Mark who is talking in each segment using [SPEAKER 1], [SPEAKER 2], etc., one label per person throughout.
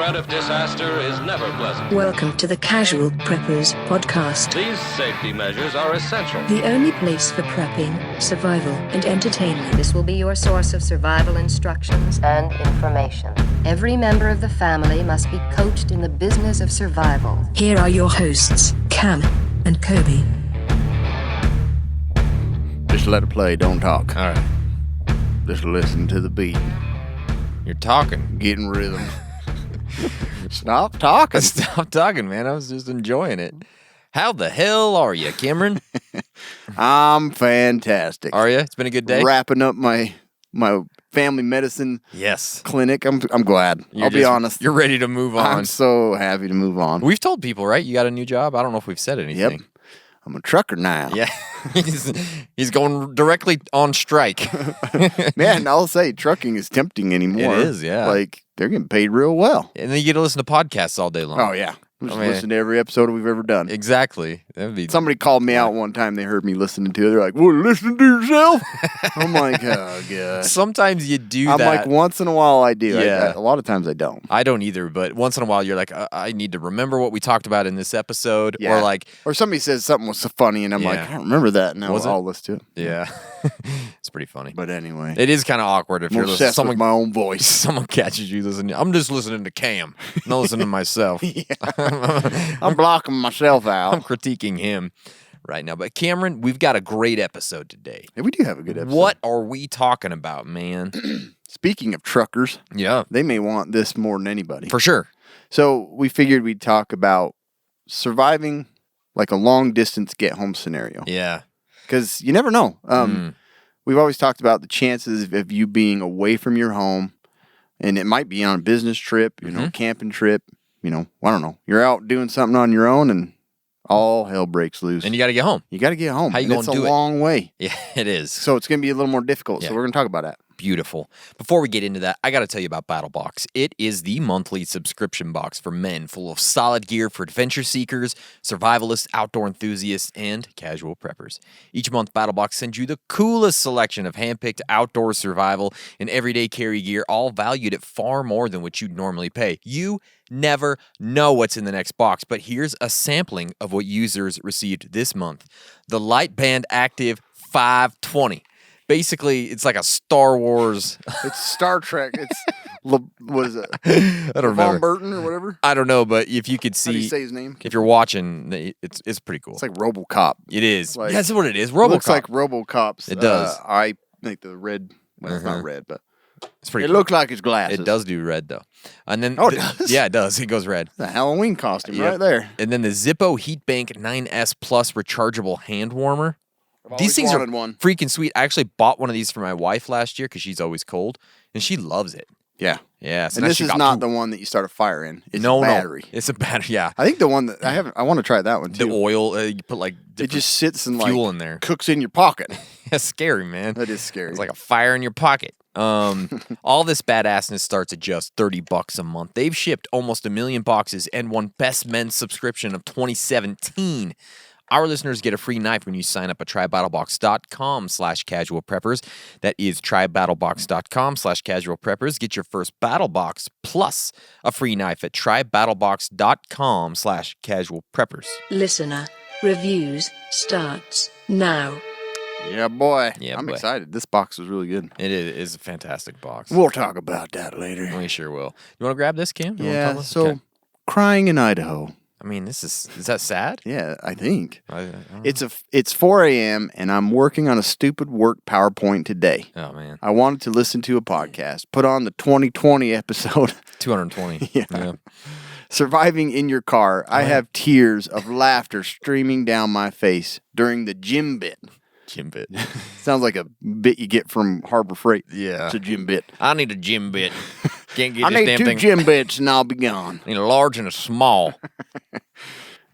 [SPEAKER 1] threat of disaster is never pleasant.
[SPEAKER 2] Welcome to the Casual Preppers podcast.
[SPEAKER 1] These safety measures are essential.
[SPEAKER 2] The only place for prepping, survival, and entertainment.
[SPEAKER 3] This will be your source of survival instructions and information. Every member of the family must be coached in the business of survival.
[SPEAKER 2] Here are your hosts, Cam and Kobe.
[SPEAKER 4] Just let it play, don't talk.
[SPEAKER 5] All right.
[SPEAKER 4] Just listen to the beat.
[SPEAKER 5] You're talking.
[SPEAKER 4] Getting rhythm. Stop talking.
[SPEAKER 5] Stop talking, man. I was just enjoying it. How the hell are you, Cameron?
[SPEAKER 4] I'm fantastic.
[SPEAKER 5] Are you? It's been a good day?
[SPEAKER 4] Wrapping up my family medicine clinic. I'm glad. I'll be honest.
[SPEAKER 5] You're ready to move on.
[SPEAKER 4] I'm so happy to move on.
[SPEAKER 5] We've told people, right? You got a new job? I don't know if we've said anything.
[SPEAKER 4] Yep. I'm a trucker now.
[SPEAKER 5] Yeah. He's going directly on strike.
[SPEAKER 4] Man, I'll say trucking is tempting anymore.
[SPEAKER 5] It is, yeah.
[SPEAKER 4] Like, they're getting paid real well.
[SPEAKER 5] And then you get to listen to podcasts all day long.
[SPEAKER 4] Oh, yeah. Just listen to every episode we've ever done.
[SPEAKER 5] Exactly. That'd be...
[SPEAKER 4] Somebody called me out one time. They heard me listening to it. They're like, "Well, listen to yourself." I'm like, "Oh god."
[SPEAKER 5] Sometimes you do
[SPEAKER 4] I'm
[SPEAKER 5] that.
[SPEAKER 4] like, once in a while I do.
[SPEAKER 5] Yeah.
[SPEAKER 4] A lot of times I don't.
[SPEAKER 5] I don't either, but once in a while you're like, I need to remember what we talked about in this episode,
[SPEAKER 4] Yeah. Or somebody says something was so funny, and I'm like, I don't remember that. Now I'll listen to it.
[SPEAKER 5] Yeah. It's pretty funny.
[SPEAKER 4] But anyway,
[SPEAKER 5] it is kind of awkward if you're listening.
[SPEAKER 4] Someone with my own voice.
[SPEAKER 5] Someone catches you listening. I'm just listening to Cam, not listening to myself.
[SPEAKER 4] I'm blocking myself out.
[SPEAKER 5] I'm critiquing him right now. But Cameron, we've got a great episode today.
[SPEAKER 4] Yeah, we do have a good episode.
[SPEAKER 5] What are we talking about, man?
[SPEAKER 4] Speaking of truckers,
[SPEAKER 5] yeah,
[SPEAKER 4] they may want this more than anybody.
[SPEAKER 5] For sure.
[SPEAKER 4] So we figured we'd talk about surviving like a long distance get home scenario.
[SPEAKER 5] Yeah.
[SPEAKER 4] Because you never know. We've always talked about the chances of you being away from your home, and it might be on a business trip, camping trip. I don't know. You're out doing something on your own, and all hell breaks loose.
[SPEAKER 5] And you got to get home.
[SPEAKER 4] You got to get home.
[SPEAKER 5] How you going to do it?
[SPEAKER 4] It's a long way.
[SPEAKER 5] Yeah, it is.
[SPEAKER 4] So it's going to be a little more difficult.
[SPEAKER 5] Yeah.
[SPEAKER 4] So we're going to talk about that.
[SPEAKER 5] Beautiful. Before we get into that, I got to tell you about BattleBox. It is the monthly subscription box for men, full of solid gear for adventure seekers, survivalists, outdoor enthusiasts, and casual preppers. Each month, BattleBox sends you the coolest selection of handpicked outdoor survival and everyday carry gear, all valued at far more than what you'd normally pay. You never know what's in the next box, but here's a sampling of what users received this month. The Lightband Active 520. Basically, it's like a Star Wars.
[SPEAKER 4] It's Star Trek. It's, what is it?
[SPEAKER 5] I don't remember.
[SPEAKER 4] Von Burton or whatever?
[SPEAKER 5] I don't know, but if you could see.
[SPEAKER 4] How do you say his name?
[SPEAKER 5] If you're watching, it's pretty cool.
[SPEAKER 4] It's like RoboCop.
[SPEAKER 5] It is.
[SPEAKER 4] Like,
[SPEAKER 5] that's what it is. RoboCop.
[SPEAKER 4] It looks like RoboCop's.
[SPEAKER 5] It does.
[SPEAKER 4] I think the red. Well, it's not red, but
[SPEAKER 5] it's pretty.
[SPEAKER 4] It
[SPEAKER 5] cool.
[SPEAKER 4] looks like his glasses.
[SPEAKER 5] It does do red though, and then
[SPEAKER 4] it does.
[SPEAKER 5] Yeah, it does. It goes red.
[SPEAKER 4] The Halloween costume right there.
[SPEAKER 5] And then the Zippo Heatbank 9S Plus rechargeable hand warmer. These things are freaking sweet. I actually bought one of these for my wife last year because she's always cold, and she loves it.
[SPEAKER 4] Yeah.
[SPEAKER 5] Yeah. So
[SPEAKER 4] and this is not the one that you start a fire in. It's a battery.
[SPEAKER 5] No. It's a battery, yeah.
[SPEAKER 4] I think the one that I want to try that one too.
[SPEAKER 5] The oil, you put like
[SPEAKER 4] it just sits and
[SPEAKER 5] fuel
[SPEAKER 4] like
[SPEAKER 5] in there.
[SPEAKER 4] Cooks in your pocket.
[SPEAKER 5] That's scary, man.
[SPEAKER 4] That is scary.
[SPEAKER 5] It's like a fire in your pocket. All this badassness starts at just $30 a month. They've shipped almost 1 million boxes and won Best Men's Subscription of 2017. Our listeners get a free knife when you sign up at trybattlebox.com/casualpreppers. That is trybattlebox.com/casualpreppers. Get your first battle box plus a free knife at trybattlebox.com/casualpreppers.
[SPEAKER 2] Listener reviews starts now.
[SPEAKER 4] Yeah, boy.
[SPEAKER 5] Yeah,
[SPEAKER 4] I'm
[SPEAKER 5] boy.
[SPEAKER 4] excited. This box was really good.
[SPEAKER 5] It is a fantastic box.
[SPEAKER 4] We'll talk about that later.
[SPEAKER 5] We sure will. You want to grab this, Cam?
[SPEAKER 4] Yeah, so crying in Idaho.
[SPEAKER 5] I mean, is that sad?
[SPEAKER 4] Yeah, I think.
[SPEAKER 5] I don't know.
[SPEAKER 4] It's 4 a.m. and I'm working on a stupid work PowerPoint today.
[SPEAKER 5] Oh, man.
[SPEAKER 4] I wanted to listen to a podcast. Put on the 2020 episode.
[SPEAKER 5] 220.
[SPEAKER 4] Yeah. Surviving in your car. I have tears of laughter streaming down my face during the gym bit.
[SPEAKER 5] Gym bit.
[SPEAKER 4] Sounds like a bit you get from Harbor Freight.
[SPEAKER 5] Yeah.
[SPEAKER 4] It's a gym bit.
[SPEAKER 5] I need a gym bit. Can't get
[SPEAKER 4] I
[SPEAKER 5] this
[SPEAKER 4] need
[SPEAKER 5] damn
[SPEAKER 4] 2
[SPEAKER 5] thing.
[SPEAKER 4] gym bits and I'll be gone.
[SPEAKER 5] I need a large and a small.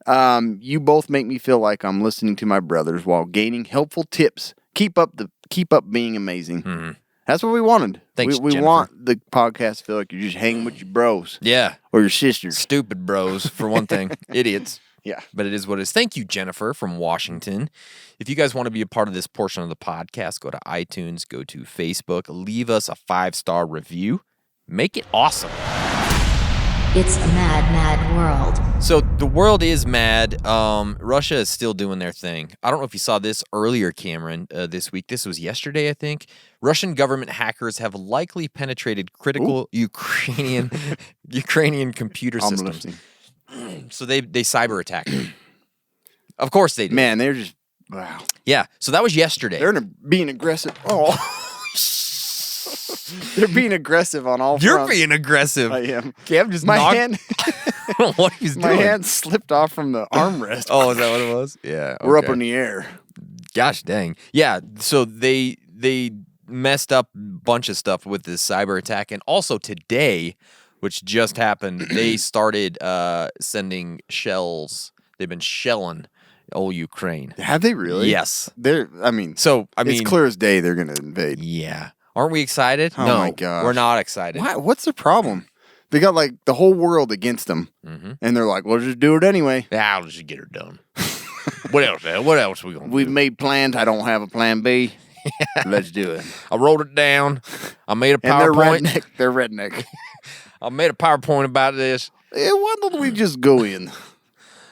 [SPEAKER 4] You both make me feel like I'm listening to my brothers while gaining helpful tips. Keep up being amazing.
[SPEAKER 5] Mm-hmm.
[SPEAKER 4] That's what we wanted.
[SPEAKER 5] Thanks,
[SPEAKER 4] we
[SPEAKER 5] Jennifer.
[SPEAKER 4] want the podcast to feel like you're just hanging with your bros.
[SPEAKER 5] Yeah.
[SPEAKER 4] Or your sisters.
[SPEAKER 5] Stupid bros, for one thing. Idiots.
[SPEAKER 4] Yeah.
[SPEAKER 5] But it is what it is. Thank you, Jennifer from Washington. If you guys want to be a part of this portion of the podcast, go to iTunes, go to Facebook, leave us a 5-star review. Make it awesome.
[SPEAKER 2] It's a mad, mad world.
[SPEAKER 5] So the world is mad. Russia is still doing their thing. I don't know if you saw this earlier, Cameron, this week. This was yesterday, I think. Russian government hackers have likely penetrated critical Ukrainian computer
[SPEAKER 4] I'm
[SPEAKER 5] systems.
[SPEAKER 4] listening.
[SPEAKER 5] So they cyber attacked. Of course they did.
[SPEAKER 4] Man, they're just wow.
[SPEAKER 5] Yeah. So that was yesterday.
[SPEAKER 4] They're being aggressive. Oh, they're being aggressive on all
[SPEAKER 5] You're
[SPEAKER 4] fronts.
[SPEAKER 5] being aggressive.
[SPEAKER 4] I am.
[SPEAKER 5] Cam just
[SPEAKER 4] My
[SPEAKER 5] knocked.
[SPEAKER 4] hand,
[SPEAKER 5] I don't know what he's
[SPEAKER 4] my
[SPEAKER 5] doing.
[SPEAKER 4] hand slipped off from the armrest.
[SPEAKER 5] Oh, is that what it was? Yeah.
[SPEAKER 4] We're up
[SPEAKER 5] okay.
[SPEAKER 4] in the air.
[SPEAKER 5] Gosh dang. Yeah, so they messed up a bunch of stuff with this cyber attack. And also today, which just happened, they started sending shells. They've been shelling old Ukraine.
[SPEAKER 4] Have they really?
[SPEAKER 5] Yes.
[SPEAKER 4] I mean,
[SPEAKER 5] It's
[SPEAKER 4] clear as day they're going to invade.
[SPEAKER 5] Yeah. Aren't we excited?
[SPEAKER 4] Oh
[SPEAKER 5] no,
[SPEAKER 4] my gosh.
[SPEAKER 5] we're not excited.
[SPEAKER 4] Why? What's the problem? They got like the whole world against them, and they're like, "Well, just do it anyway."
[SPEAKER 5] Yeah, let's just get her done. What else? What else we gonna
[SPEAKER 4] We've
[SPEAKER 5] do?
[SPEAKER 4] made plans. I don't have a plan B. Let's do it.
[SPEAKER 5] I wrote it down. I made a
[SPEAKER 4] And they're
[SPEAKER 5] PowerPoint.
[SPEAKER 4] redneck. They're redneck.
[SPEAKER 5] I made a PowerPoint about this.
[SPEAKER 4] Why don't we just go in?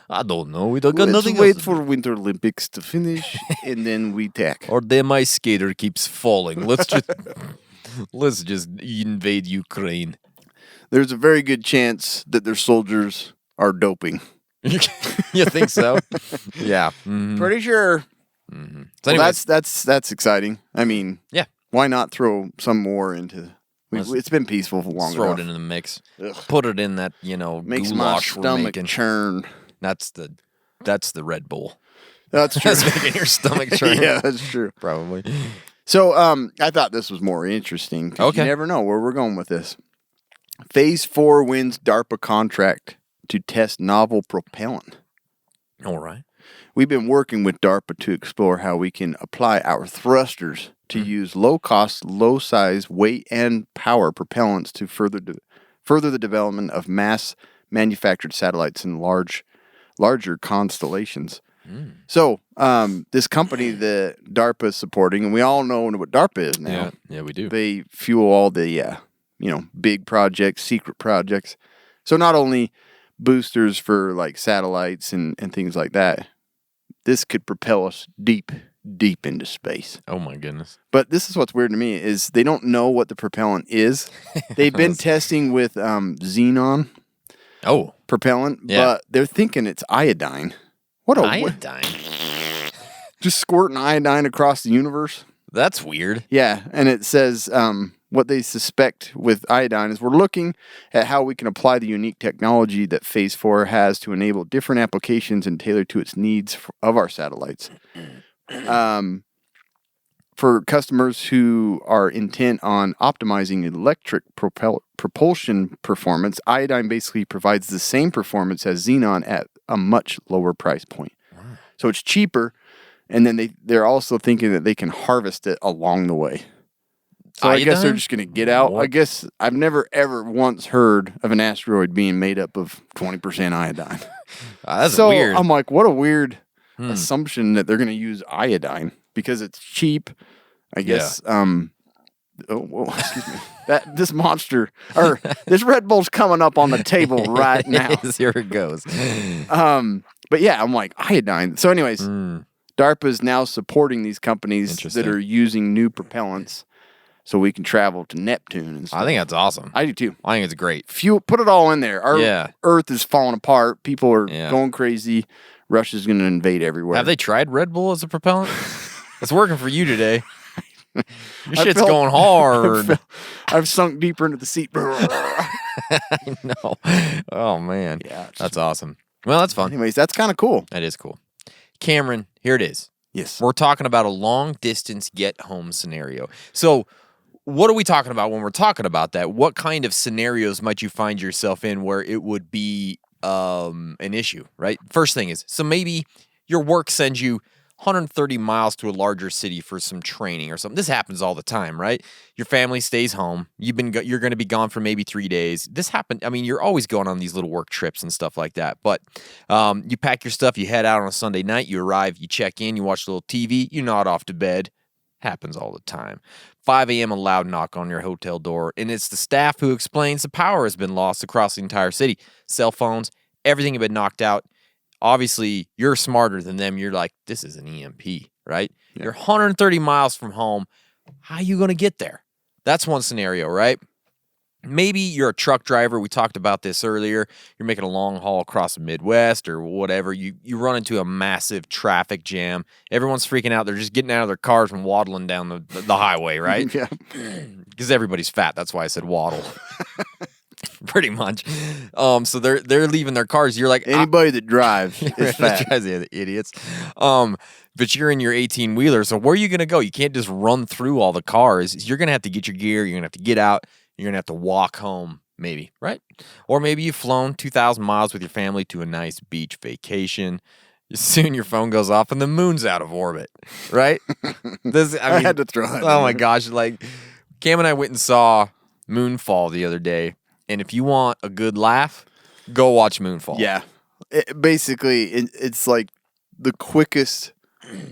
[SPEAKER 5] I don't know. We don't got
[SPEAKER 4] Let's
[SPEAKER 5] nothing
[SPEAKER 4] wait
[SPEAKER 5] else.
[SPEAKER 4] for Winter Olympics to finish, and then we tack.
[SPEAKER 5] Or then my skater keeps falling. Let's just invade Ukraine.
[SPEAKER 4] There's a very good chance that their soldiers are doping.
[SPEAKER 5] You think so? Yeah. Mhm.
[SPEAKER 4] Pretty sure.
[SPEAKER 5] So
[SPEAKER 4] Well,
[SPEAKER 5] anyways,
[SPEAKER 4] that's exciting. I mean,
[SPEAKER 5] yeah.
[SPEAKER 4] why not throw some more into?
[SPEAKER 5] Let's
[SPEAKER 4] It's been peaceful for long
[SPEAKER 5] Throw
[SPEAKER 4] enough.
[SPEAKER 5] it into the mix.
[SPEAKER 4] Ugh.
[SPEAKER 5] Put it in that
[SPEAKER 4] Makes my
[SPEAKER 5] goulash we're
[SPEAKER 4] stomach
[SPEAKER 5] making.
[SPEAKER 4] churn.
[SPEAKER 5] That's the Red Bull.
[SPEAKER 4] That's true.
[SPEAKER 5] That's making your stomach churn.
[SPEAKER 4] Yeah, that's true.
[SPEAKER 5] Probably.
[SPEAKER 4] So, I thought this was more interesting. 'Cause
[SPEAKER 5] Okay.
[SPEAKER 4] You never know where we're going with this. Phase 4 wins DARPA contract to test novel propellant.
[SPEAKER 5] All right.
[SPEAKER 4] We've been working with DARPA to explore how we can apply our thrusters to use low-cost, low-size, weight, and power propellants to further the development of mass-manufactured satellites and larger constellations. So, this company that DARPA is supporting, and we all know what DARPA is now.
[SPEAKER 5] Yeah, we do.
[SPEAKER 4] They fuel all the, big projects, secret projects. So not only boosters for like satellites and things like that, this could propel us deep into space.
[SPEAKER 5] Oh my goodness.
[SPEAKER 4] But this is what's weird to me is they don't know what the propellant is. They've been testing with xenon
[SPEAKER 5] Oh,
[SPEAKER 4] propellant,
[SPEAKER 5] Yeah.
[SPEAKER 4] but they're thinking it's iodine. What a
[SPEAKER 5] iodine.
[SPEAKER 4] just squirting iodine across the universe.
[SPEAKER 5] That's weird.
[SPEAKER 4] Yeah, and it says what they suspect with iodine is we're looking at how we can apply the unique technology that Phase 4 has to enable different applications and tailor to its needs of our satellites. For customers who are intent on optimizing electric propulsion performance, iodine basically provides the same performance as xenon at a much lower price point. So it's cheaper, and then they're also thinking that they can harvest it along the way. So I guess they're
[SPEAKER 5] Iodine?
[SPEAKER 4] just going to get out.
[SPEAKER 5] What?
[SPEAKER 4] I guess I've never ever once heard of an asteroid being made up of 20% iodine.
[SPEAKER 5] That's
[SPEAKER 4] So
[SPEAKER 5] weird.
[SPEAKER 4] I'm like, what a weird assumption that they're going to use iodine because it's cheap. I guess. Excuse me. This monster or this Red Bull's coming up on the table right now.
[SPEAKER 5] Here it goes.
[SPEAKER 4] But yeah, I'm like iodine. So, anyways, DARPA is now supporting these companies that
[SPEAKER 5] Interesting.
[SPEAKER 4] are using new propellants, so we can travel to Neptune and stuff.
[SPEAKER 5] I think that's awesome.
[SPEAKER 4] I do too.
[SPEAKER 5] I think it's great.
[SPEAKER 4] Fuel, put it all in there. Our
[SPEAKER 5] Yeah.
[SPEAKER 4] Earth is falling apart. People are
[SPEAKER 5] Yeah.
[SPEAKER 4] going crazy. Russia's going to invade everywhere.
[SPEAKER 5] Have they tried Red Bull as a propellant? It's working for you today. Your
[SPEAKER 4] I
[SPEAKER 5] shit's
[SPEAKER 4] felt-
[SPEAKER 5] going hard.
[SPEAKER 4] I've sunk deeper into the seat.
[SPEAKER 5] I know. Oh man.
[SPEAKER 4] Yeah, it's
[SPEAKER 5] That's awesome. Well, that's fun.
[SPEAKER 4] Anyways, that's kind of cool.
[SPEAKER 5] That is cool. Cameron, here it is.
[SPEAKER 4] Yes.
[SPEAKER 5] We're talking about a long distance get home scenario. So, what are we talking about when we're talking about that? What kind of scenarios might you find yourself in where it would be an issue, right? First thing is, so maybe your work sends you 130 miles to a larger city for some training or something. This happens all the time, right? Your family stays home. You're going to be gone for maybe 3 days. This happened. I mean, you're always going on these little work trips and stuff like that. But you pack your stuff, you head out on a Sunday night, you arrive, you check in, you watch a little TV, you nod off to bed. Happens all the time. 5 a.m. a loud knock on your hotel door, and it's the staff who explains the power has been lost across the entire city. Cell phones, everything had been knocked out. Obviously, you're smarter than them. You're like, this is an EMP, right? Yeah. You're 130 miles from home. How are you going to get there? That's one scenario, right? Maybe you're a truck driver. We talked about this earlier. You're making a long haul across the Midwest or whatever. You run into a massive traffic jam. Everyone's freaking out. They're just getting out of their cars and waddling down the highway, right?
[SPEAKER 4] Yeah.
[SPEAKER 5] Because everybody's fat. That's why I said waddle. Pretty much. So they're leaving their cars. You're like
[SPEAKER 4] anybody that drives is fat.
[SPEAKER 5] The idiots. But you're in your 18-wheeler. So where are you going to go? You can't just run through all the cars. You're going to have to get your gear. You're going to have to get out. You're going to have to walk home, maybe, right? Or maybe you've flown 2,000 miles with your family to a nice beach vacation. Soon your phone goes off and the moon's out of orbit, right?
[SPEAKER 4] I had to throw that.
[SPEAKER 5] Oh, my gosh. Like, Cam and I went and saw Moonfall the other day. And if you want a good laugh, go watch Moonfall.
[SPEAKER 4] Yeah. It's like the quickest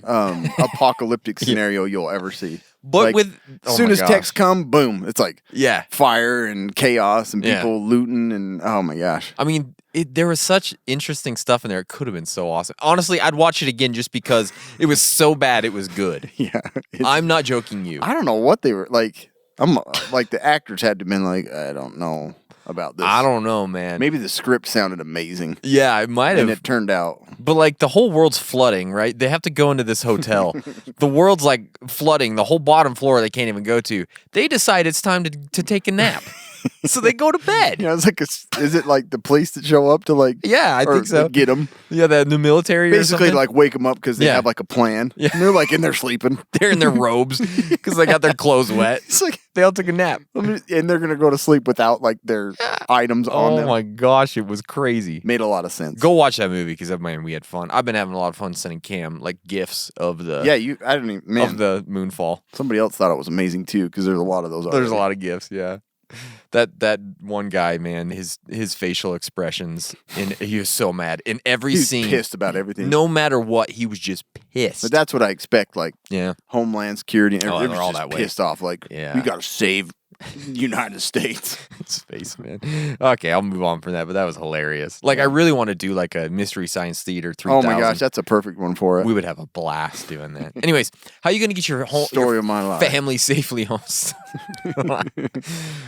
[SPEAKER 4] apocalyptic scenario you'll ever see.
[SPEAKER 5] But
[SPEAKER 4] like, as soon as texts come, boom, it's like fire and chaos and people looting and oh my gosh.
[SPEAKER 5] I mean, there was such interesting stuff in there. It could have been so awesome. Honestly, I'd watch it again just because it was so bad it was good.
[SPEAKER 4] Yeah.
[SPEAKER 5] I'm not joking you.
[SPEAKER 4] I don't know what they were like. I'm like the actors had to have been like, I don't know about this.
[SPEAKER 5] I don't know, man.
[SPEAKER 4] Maybe the script sounded amazing.
[SPEAKER 5] Yeah, it might have.
[SPEAKER 4] And it turned out.
[SPEAKER 5] But like the whole world's flooding, right? They have to go into this hotel. The world's like flooding. The whole bottom floor they can't even go to. They decide it's time to take a nap. So they go to bed.
[SPEAKER 4] Yeah, it's like is it like the police that show up to like?
[SPEAKER 5] Yeah, I think so.
[SPEAKER 4] Get them.
[SPEAKER 5] Yeah, the military.
[SPEAKER 4] Basically,
[SPEAKER 5] or something?
[SPEAKER 4] like wake them up because they have like a plan. Yeah, and they're like in there sleeping.
[SPEAKER 5] They're in their robes because they got their clothes wet.
[SPEAKER 4] It's like
[SPEAKER 5] they all took a nap,
[SPEAKER 4] and they're gonna go to sleep without like their items on them.
[SPEAKER 5] Oh my gosh, it was crazy.
[SPEAKER 4] Made a lot of sense.
[SPEAKER 5] Go watch that movie because man, we had fun. I've been having a lot of fun sending Cam like gifs of the
[SPEAKER 4] I didn't even
[SPEAKER 5] of the Moonfall.
[SPEAKER 4] Somebody else thought it was amazing too because there's a lot of those.
[SPEAKER 5] There's a lot of gifts, yeah. That one guy, man, his facial expressions, and he was so mad in every scene.
[SPEAKER 4] Pissed about everything.
[SPEAKER 5] No matter what, he was just pissed.
[SPEAKER 4] But that's what I expect. Like,
[SPEAKER 5] yeah,
[SPEAKER 4] Homeland Security, and
[SPEAKER 5] they're all that way.
[SPEAKER 4] Pissed off. Like, we got to save the United States.
[SPEAKER 5] His face, man. Okay, I'll move on from that. But that was hilarious. Like, I really want to do like a Mystery Science Theater 3000.
[SPEAKER 4] Oh my gosh, that's a perfect one for it.
[SPEAKER 5] We would have a blast doing that. Anyways, how are you going to get your whole
[SPEAKER 4] story of my life
[SPEAKER 5] family safely home? How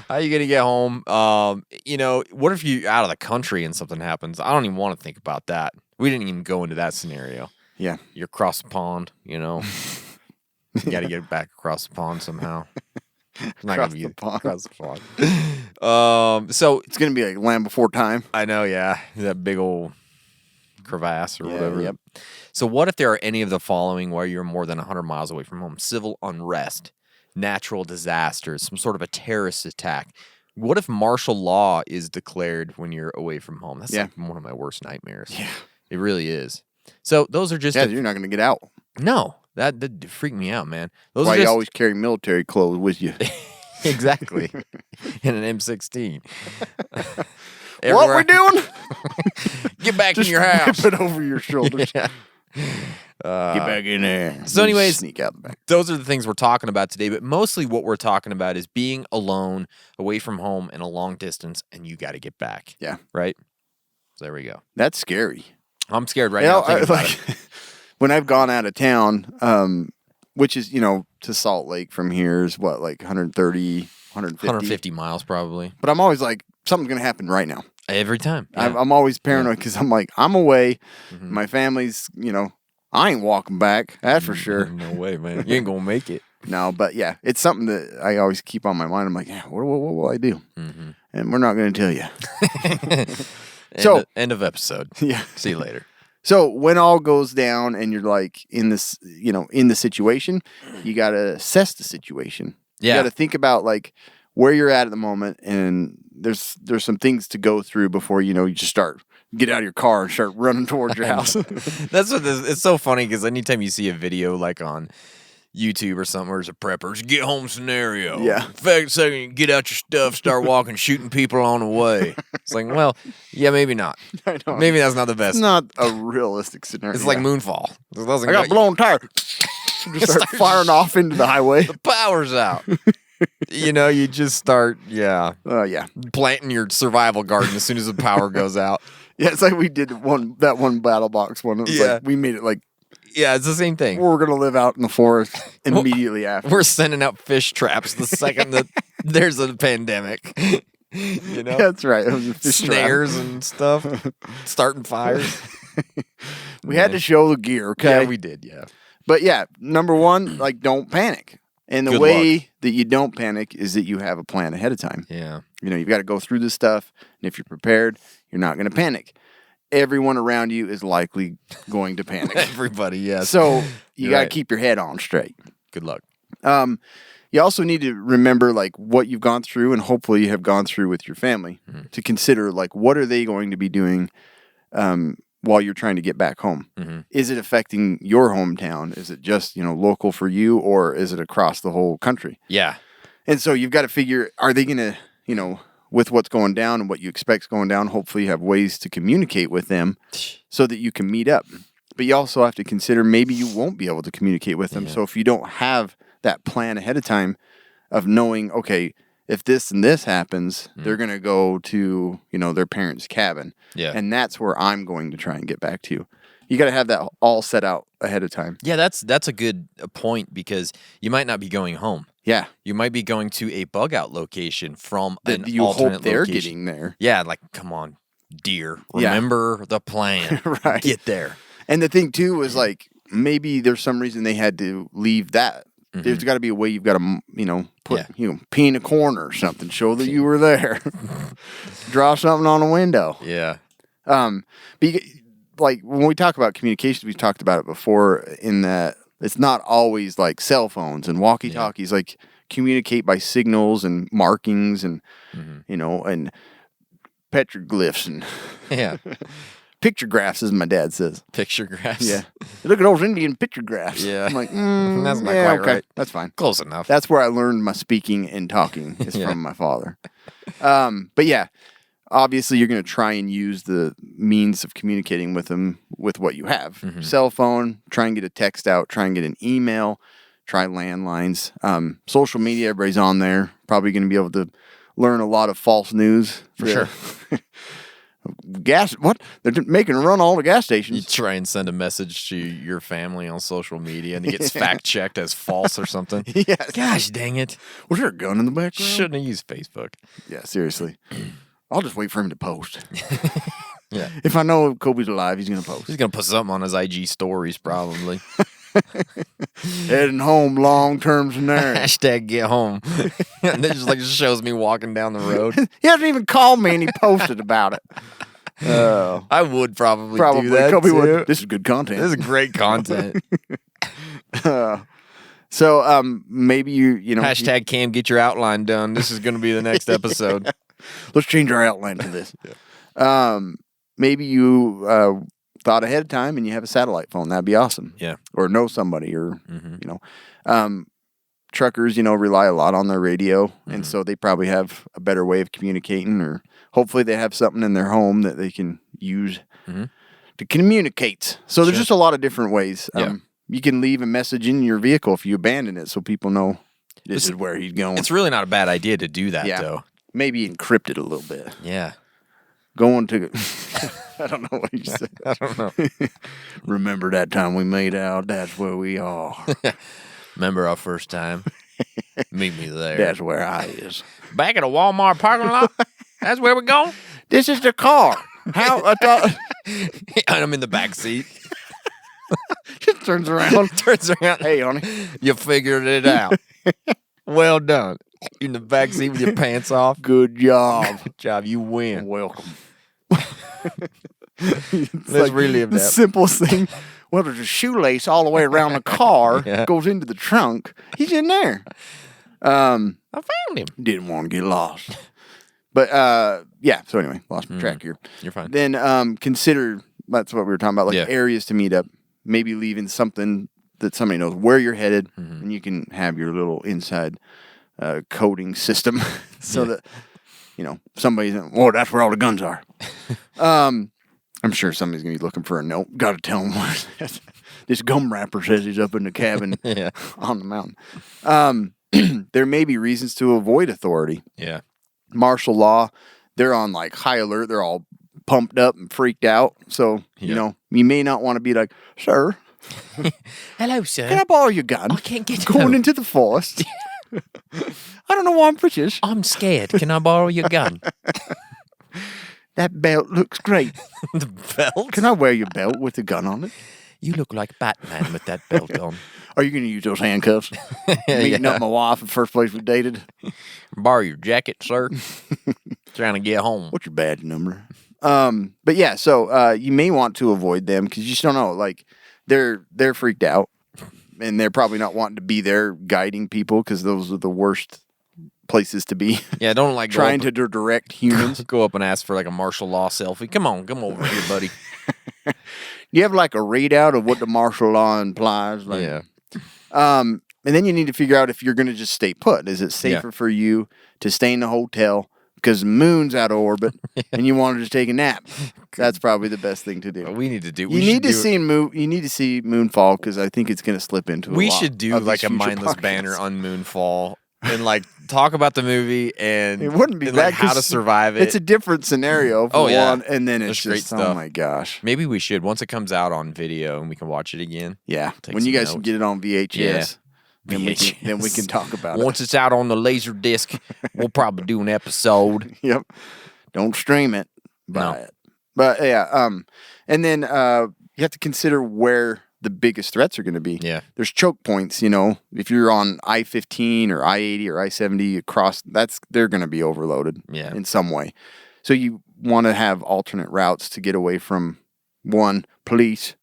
[SPEAKER 5] are you going to get home? What if you're out of the country and something happens? I don't even want to think about that. We didn't even go into that scenario.
[SPEAKER 4] Yeah.
[SPEAKER 5] You're across the pond, You got to get back across the pond somehow. It's not going to be across the pond. So
[SPEAKER 4] it's going to be like Land Before Time.
[SPEAKER 5] I know, yeah. That big old crevasse or whatever.
[SPEAKER 4] Yep.
[SPEAKER 5] So what if there are any of the following where you're more than 100 miles away from home? Civil unrest, natural disasters, some sort of a terrorist attack. What if martial law is declared when you're away from home? That's like one of my worst nightmares.
[SPEAKER 4] Yeah.
[SPEAKER 5] It really is. So those are just...
[SPEAKER 4] you're not going to get out.
[SPEAKER 5] No. That freaked me out, man.
[SPEAKER 4] Those Why you always carry military clothes with you.
[SPEAKER 5] Exactly. In an M16.
[SPEAKER 4] What we doing?
[SPEAKER 5] Get back in your house.
[SPEAKER 4] Whip it over your shoulders. Yeah. Get back in there.
[SPEAKER 5] So anyways,
[SPEAKER 4] sneak out the back.
[SPEAKER 5] Those are the things we're talking about today, but mostly what we're talking about is being alone, away from home, in a long distance, and you got to get back.
[SPEAKER 4] Yeah.
[SPEAKER 5] Right? So there we go.
[SPEAKER 4] That's scary.
[SPEAKER 5] I'm scared right now thinking about it.
[SPEAKER 4] When I've gone out of town, which is, to Salt Lake from here is what, like 130, 150?
[SPEAKER 5] 150 miles probably.
[SPEAKER 4] But I'm always like, something's going to happen right now.
[SPEAKER 5] Every time. Yeah.
[SPEAKER 4] I'm always paranoid because I'm like, I'm away. Mm-hmm. My family's, I ain't walking back. That's for sure.
[SPEAKER 5] No way, man. You ain't going to make it.
[SPEAKER 4] No, but yeah, it's something that I always keep on my mind. I'm like, what will I do? Mm-hmm. And we're not going to tell you.
[SPEAKER 5] End of episode.
[SPEAKER 4] Yeah.
[SPEAKER 5] See you later.
[SPEAKER 4] So when all goes down and you're like in this, in the situation, you got to assess the situation.
[SPEAKER 5] Yeah.
[SPEAKER 4] You got to think about like where you're at the moment, and there's some things to go through before you just get out of your car and start running towards your house.
[SPEAKER 5] That's what it's so funny because anytime you see a video like on YouTube or something where there's a prepper's get home scenario.
[SPEAKER 4] Yeah.
[SPEAKER 5] In fact, second you get out your stuff, start walking, shooting people on the way. It's like, well, yeah, maybe not.
[SPEAKER 4] I know.
[SPEAKER 5] Maybe that's not the best.
[SPEAKER 4] It's not a realistic scenario.
[SPEAKER 5] It's like Moonfall.
[SPEAKER 4] I got blown tire. Just start firing off into the highway.
[SPEAKER 5] The power's out. You just start,
[SPEAKER 4] Yeah.
[SPEAKER 5] planting your survival garden as soon as the power goes out.
[SPEAKER 4] Yeah, it's like we did that one battle box one. It was
[SPEAKER 5] Yeah.
[SPEAKER 4] like we made it like
[SPEAKER 5] Yeah, it's the same thing.
[SPEAKER 4] we're gonna live out in the forest immediately after.
[SPEAKER 5] We're sending out fish traps the second that there's a pandemic.
[SPEAKER 4] That's right. It was a fish trap.
[SPEAKER 5] Snares and stuff. Starting fires.
[SPEAKER 4] We had to show the gear, okay?
[SPEAKER 5] Yeah, we did, yeah.
[SPEAKER 4] But yeah, number one, like don't panic. And the
[SPEAKER 5] Good
[SPEAKER 4] way
[SPEAKER 5] luck.
[SPEAKER 4] that you don't panic is that you have a plan ahead of time.
[SPEAKER 5] Yeah.
[SPEAKER 4] You've got to go through this stuff, and if you're prepared, you're not going to panic. Everyone around you is likely going to panic.
[SPEAKER 5] Everybody, yes.
[SPEAKER 4] So you
[SPEAKER 5] You're
[SPEAKER 4] got to
[SPEAKER 5] right.
[SPEAKER 4] keep your head on straight.
[SPEAKER 5] Good luck.
[SPEAKER 4] You also need to remember like what you've gone through, and hopefully you have gone through with your family to consider like what are they going to be doing while you're trying to get back home. Is it affecting your hometown? Is it just local for you, or is it across the whole country?
[SPEAKER 5] Yeah.
[SPEAKER 4] And so you've got to figure, are they going to, with what's going down and what you expect's going down, hopefully you have ways to communicate with them so that you can meet up. But you also have to consider maybe you won't be able to communicate with them. So if you don't have that plan ahead of time of knowing, okay, if this and this happens, they're going to go to, their parents' cabin.
[SPEAKER 5] Yeah.
[SPEAKER 4] And that's where I'm going to try and get back to. You got to have that all set out ahead of time.
[SPEAKER 5] Yeah, that's a good point because you might not be going home.
[SPEAKER 4] Yeah.
[SPEAKER 5] You might be going to a bug out location from
[SPEAKER 4] That
[SPEAKER 5] an
[SPEAKER 4] you
[SPEAKER 5] alternate
[SPEAKER 4] hope they're
[SPEAKER 5] location.
[SPEAKER 4] getting there.
[SPEAKER 5] Yeah, like, come on, dear.
[SPEAKER 4] Yeah.
[SPEAKER 5] Remember the plan.
[SPEAKER 4] Right.
[SPEAKER 5] Get there.
[SPEAKER 4] And the thing, too, was like maybe there's some reason they had to leave that. There's got to be a way you've got to, put, pee in a corner or something, show that you were there. Draw something on a window.
[SPEAKER 5] Yeah.
[SPEAKER 4] Like when we talk about communication, we've talked about it before in that it's not always like cell phones and walkie-talkies. Like communicate by signals and markings and, and petroglyphs and
[SPEAKER 5] Yeah.
[SPEAKER 4] pictographs, as my dad says.
[SPEAKER 5] Picture graphs.
[SPEAKER 4] Yeah. Look at those Indian pictographs.
[SPEAKER 5] Yeah.
[SPEAKER 4] I'm like,
[SPEAKER 5] That's not
[SPEAKER 4] yeah,
[SPEAKER 5] quite
[SPEAKER 4] okay.
[SPEAKER 5] right.
[SPEAKER 4] That's fine.
[SPEAKER 5] Close enough.
[SPEAKER 4] That's where I learned my speaking and talking is
[SPEAKER 5] Yeah.
[SPEAKER 4] from my father. But yeah, obviously you're going to try and use the means of communicating with them with what you have. Cell phone, try and get a text out, try and get an email, try landlines. Social media, everybody's on there. Probably going to be able to learn a lot of false news.
[SPEAKER 5] For sure.
[SPEAKER 4] Gas, what? They're making a run all the gas
[SPEAKER 5] You
[SPEAKER 4] stations.
[SPEAKER 5] try and send a message to your family on social media and it gets fact checked as false or something.
[SPEAKER 4] Yeah.
[SPEAKER 5] Gosh dang it.
[SPEAKER 4] Was there a gun in the background?
[SPEAKER 5] Shouldn't have used Facebook.
[SPEAKER 4] Yeah, seriously. I'll just wait for him to post.
[SPEAKER 5] Yeah.
[SPEAKER 4] If I know Kobe's alive, he's going to post.
[SPEAKER 5] He's going to put something on his IG stories probably.
[SPEAKER 4] Heading home, long-term scenario.
[SPEAKER 5] Hashtag get home. And it just shows me walking down the road.
[SPEAKER 4] He hasn't even called me, and he posted about it.
[SPEAKER 5] I would probably
[SPEAKER 4] Probably.
[SPEAKER 5] do that
[SPEAKER 4] Kobe
[SPEAKER 5] too.
[SPEAKER 4] would. This is good content.
[SPEAKER 5] This is great content.
[SPEAKER 4] So maybe you
[SPEAKER 5] Hashtag Cam, get your outline done. This is going to be the next episode.
[SPEAKER 4] let's change our outline to this. Maybe you thought ahead of time and you have a satellite phone. That'd be awesome.
[SPEAKER 5] Yeah.
[SPEAKER 4] Or know somebody, or truckers, rely a lot on their radio, and so they probably have a better way of communicating, or hopefully they have something in their home that they can use to communicate. So there's just a lot of different ways.
[SPEAKER 5] Yeah.
[SPEAKER 4] You can leave a message in your vehicle if you abandon it, so people know this is where he's going.
[SPEAKER 5] It's really not a bad idea to do that, though.
[SPEAKER 4] Maybe encrypt it a little bit.
[SPEAKER 5] Yeah.
[SPEAKER 4] Going to, I don't know what you said.
[SPEAKER 5] I don't know.
[SPEAKER 4] Remember that time we made out? That's where we are.
[SPEAKER 5] Remember our first time? Meet me there.
[SPEAKER 4] That's where I is.
[SPEAKER 5] Back at a Walmart parking lot? That's where we're going?
[SPEAKER 4] This is the car. How? I thought.
[SPEAKER 5] And I'm in the back seat.
[SPEAKER 4] Just turns around.
[SPEAKER 5] Turns around.
[SPEAKER 4] Hey, honey.
[SPEAKER 5] You figured it out. Well done. You're in the back seat with your pants off.
[SPEAKER 4] Good job.
[SPEAKER 5] Good job. You win.
[SPEAKER 4] Welcome.
[SPEAKER 5] Let's relive
[SPEAKER 4] the
[SPEAKER 5] that.
[SPEAKER 4] simplest thing. Well, there's a shoelace all the way around the car.
[SPEAKER 5] Yeah.
[SPEAKER 4] Goes into the trunk. He's in there.
[SPEAKER 5] I found him.
[SPEAKER 4] Didn't want to get lost. But yeah. So anyway, lost my track here.
[SPEAKER 5] You're fine.
[SPEAKER 4] Then consider, that's what we were talking about, like
[SPEAKER 5] Yeah.
[SPEAKER 4] areas to meet up. Maybe leaving something that somebody knows where you're headed, and you can have your little inside coding system so that somebody's, oh, that's where all the guns are. I'm sure somebody's gonna be looking for a note. Got to tell them where this gum wrapper says he's up in the cabin
[SPEAKER 5] Yeah.
[SPEAKER 4] on the mountain. There may be reasons to avoid authority.
[SPEAKER 5] Yeah.
[SPEAKER 4] Martial law, they're on like high alert. They're all pumped up and freaked out. So, you may not want to be like, sir,
[SPEAKER 5] Hello, sir.
[SPEAKER 4] can I borrow your gun?
[SPEAKER 5] I can't get
[SPEAKER 4] Going
[SPEAKER 5] home.
[SPEAKER 4] into the forest. I don't know why I'm British.
[SPEAKER 5] I'm scared. Can I borrow your gun?
[SPEAKER 4] That belt looks great.
[SPEAKER 5] The belt?
[SPEAKER 4] Can I wear your belt with the gun on it?
[SPEAKER 5] You look like Batman with that belt on.
[SPEAKER 4] Are you going to use those handcuffs? Meeting up my wife the first place we dated.
[SPEAKER 5] Borrow your jacket, sir. Trying to get home.
[SPEAKER 4] What's your badge number? But yeah, so you may want to avoid them because you just don't know. Like they're freaked out, and they're probably not wanting to be there guiding people because those are the worst places to be.
[SPEAKER 5] Yeah, don't like
[SPEAKER 4] trying to direct humans.
[SPEAKER 5] go up and ask for like a martial law selfie. Come over here, buddy.
[SPEAKER 4] You have like a readout of what the martial law implies. Like,
[SPEAKER 5] Yeah.
[SPEAKER 4] And then you need to figure out if you're going to just stay put. Is it safer for you to stay in the hotel because the moon's out of orbit and you want to just take a nap? That's probably the best thing to do.
[SPEAKER 5] We need to do.
[SPEAKER 4] You need to see Moonfall because I think it's going to slip into.
[SPEAKER 5] We should do like a mindless banner on Moonfall and like talk about the movie and
[SPEAKER 4] it wouldn't be
[SPEAKER 5] and,
[SPEAKER 4] bad
[SPEAKER 5] like, how to
[SPEAKER 4] 'cause
[SPEAKER 5] survive it.
[SPEAKER 4] It's a different scenario. For one, and then it's
[SPEAKER 5] There's
[SPEAKER 4] just
[SPEAKER 5] great stuff.
[SPEAKER 4] oh my gosh.
[SPEAKER 5] Maybe we should once it comes out on video and we can watch it again.
[SPEAKER 4] Yeah,
[SPEAKER 5] Take
[SPEAKER 4] when you
[SPEAKER 5] some
[SPEAKER 4] guys can
[SPEAKER 5] notes.
[SPEAKER 4] get it on VHS.
[SPEAKER 5] Yeah.
[SPEAKER 4] Then we can talk about
[SPEAKER 5] Once it's out on the laser disc, we'll probably do an episode.
[SPEAKER 4] it. Yep. Don't stream it. Buy
[SPEAKER 5] No.
[SPEAKER 4] it. But yeah, and then you have to consider where the biggest threats are going to be.
[SPEAKER 5] Yeah.
[SPEAKER 4] There's choke points, if you're on I-15 or I-80 or I-70 across, they're going to be overloaded in some way. So you want to have alternate routes to get away from police,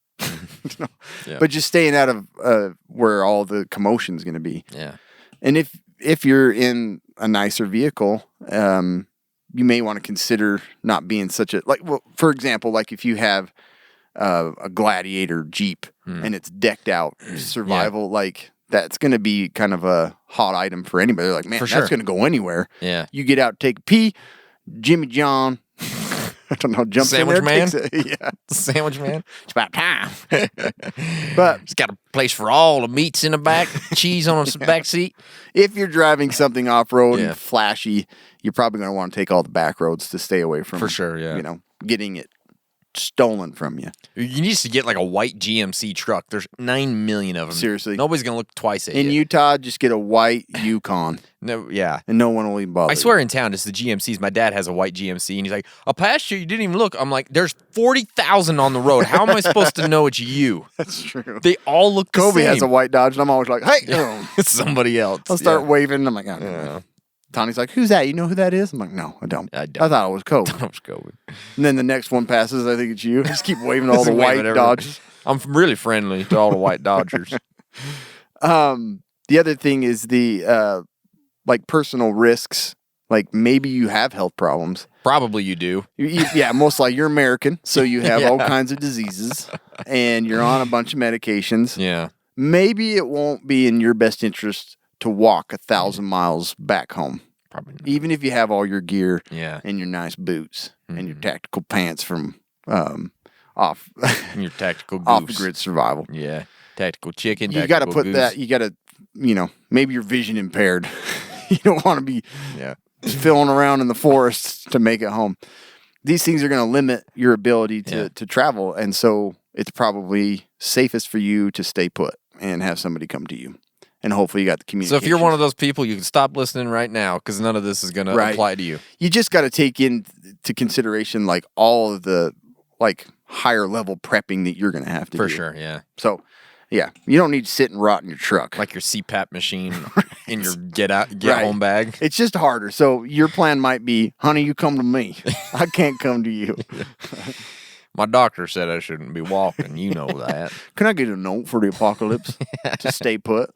[SPEAKER 5] Yeah.
[SPEAKER 4] but just staying out of where all the commotion is going to be.
[SPEAKER 5] Yeah.
[SPEAKER 4] And if you're in a nicer vehicle, you may want to consider not being such a for example, like if you have a Gladiator Jeep and it's decked out survival, like that's going to be kind of a hot item for anybody. They're like, man,
[SPEAKER 5] For
[SPEAKER 4] that's
[SPEAKER 5] sure.
[SPEAKER 4] going to go anywhere.
[SPEAKER 5] Yeah.
[SPEAKER 4] You get out, take a pee, Jimmy John. I don't know, jumps
[SPEAKER 5] Sandwich
[SPEAKER 4] in there,
[SPEAKER 5] man?
[SPEAKER 4] takes it. Yeah,
[SPEAKER 5] Sandwich man.
[SPEAKER 4] it's about time. But
[SPEAKER 5] He's got a place for all the meats in the back, cheese on the back seat.
[SPEAKER 4] if you're driving something off road
[SPEAKER 5] Yeah.
[SPEAKER 4] and flashy, you're probably going to want to take all the back roads to stay away from
[SPEAKER 5] For sure, yeah.
[SPEAKER 4] Getting it stolen from you.
[SPEAKER 5] You need to get like a white GMC truck. There's 9 million of them.
[SPEAKER 4] Seriously.
[SPEAKER 5] Nobody's going to look twice at
[SPEAKER 4] In
[SPEAKER 5] you.
[SPEAKER 4] Utah, just get a white Yukon,
[SPEAKER 5] No, yeah.
[SPEAKER 4] and no one will even bother.
[SPEAKER 5] I swear in town, it's the GMCs. My dad has a white GMC, and he's like, I passed you. You didn't even look. I'm like, there's 40,000 on the road. How am I supposed to know it's you?
[SPEAKER 4] That's true.
[SPEAKER 5] They all look the
[SPEAKER 4] Kobe
[SPEAKER 5] same.
[SPEAKER 4] has a white Dodge, and I'm always like, hey,
[SPEAKER 5] It's somebody else.
[SPEAKER 4] I'll start
[SPEAKER 5] Yeah.
[SPEAKER 4] waving. I'm like, oh, no. Tony's like, who's that? You know who that is? I'm like, no, I don't.
[SPEAKER 5] I don't.
[SPEAKER 4] I thought it was Kobe.
[SPEAKER 5] Let's go.
[SPEAKER 4] And then the next one passes. I think it's you. I just keep waving all the
[SPEAKER 5] Just wave
[SPEAKER 4] white
[SPEAKER 5] at everyone.
[SPEAKER 4] Dodges.
[SPEAKER 5] I'm really friendly to all the white Dodgers.
[SPEAKER 4] The other thing is the personal risks. Like maybe you have health problems.
[SPEAKER 5] Probably you do.
[SPEAKER 4] Yeah, most likely you're American, so you have all
[SPEAKER 5] Yeah.
[SPEAKER 4] kinds of diseases, and you're on a bunch of medications.
[SPEAKER 5] Yeah.
[SPEAKER 4] Maybe it won't be in your best interest to walk 1,000 miles back home,
[SPEAKER 5] Probably not.
[SPEAKER 4] even if you have all your gear
[SPEAKER 5] Yeah.
[SPEAKER 4] and your nice boots and your tactical pants from off
[SPEAKER 5] Your tactical goose.
[SPEAKER 4] off the grid survival.
[SPEAKER 5] Yeah. Tactical chicken.
[SPEAKER 4] You got to
[SPEAKER 5] tactical
[SPEAKER 4] put
[SPEAKER 5] goose.
[SPEAKER 4] that. You got to, maybe you're vision impaired. You don't want to be
[SPEAKER 5] Yeah.
[SPEAKER 4] filling around in the forests to make it home. These things are going to limit your ability to travel, and so it's probably safest for you to stay put and have somebody come to you, and hopefully you got the
[SPEAKER 5] So
[SPEAKER 4] communication.
[SPEAKER 5] if you're one of those people, you can stop listening right now because none of this is going to
[SPEAKER 4] Right.
[SPEAKER 5] apply to you.
[SPEAKER 4] you just got to take into consideration like all of the like higher level prepping that you're going to have to
[SPEAKER 5] For
[SPEAKER 4] do.
[SPEAKER 5] sure. Yeah.
[SPEAKER 4] So yeah, you don't need to sit and rot in your truck.
[SPEAKER 5] Like your CPAP machine in your get
[SPEAKER 4] Right.
[SPEAKER 5] home bag.
[SPEAKER 4] It's just harder. So your plan might be, honey, you come to me. I can't come to you.
[SPEAKER 5] My doctor said I shouldn't be walking. You know that.
[SPEAKER 4] Can I get a note for the apocalypse to stay put?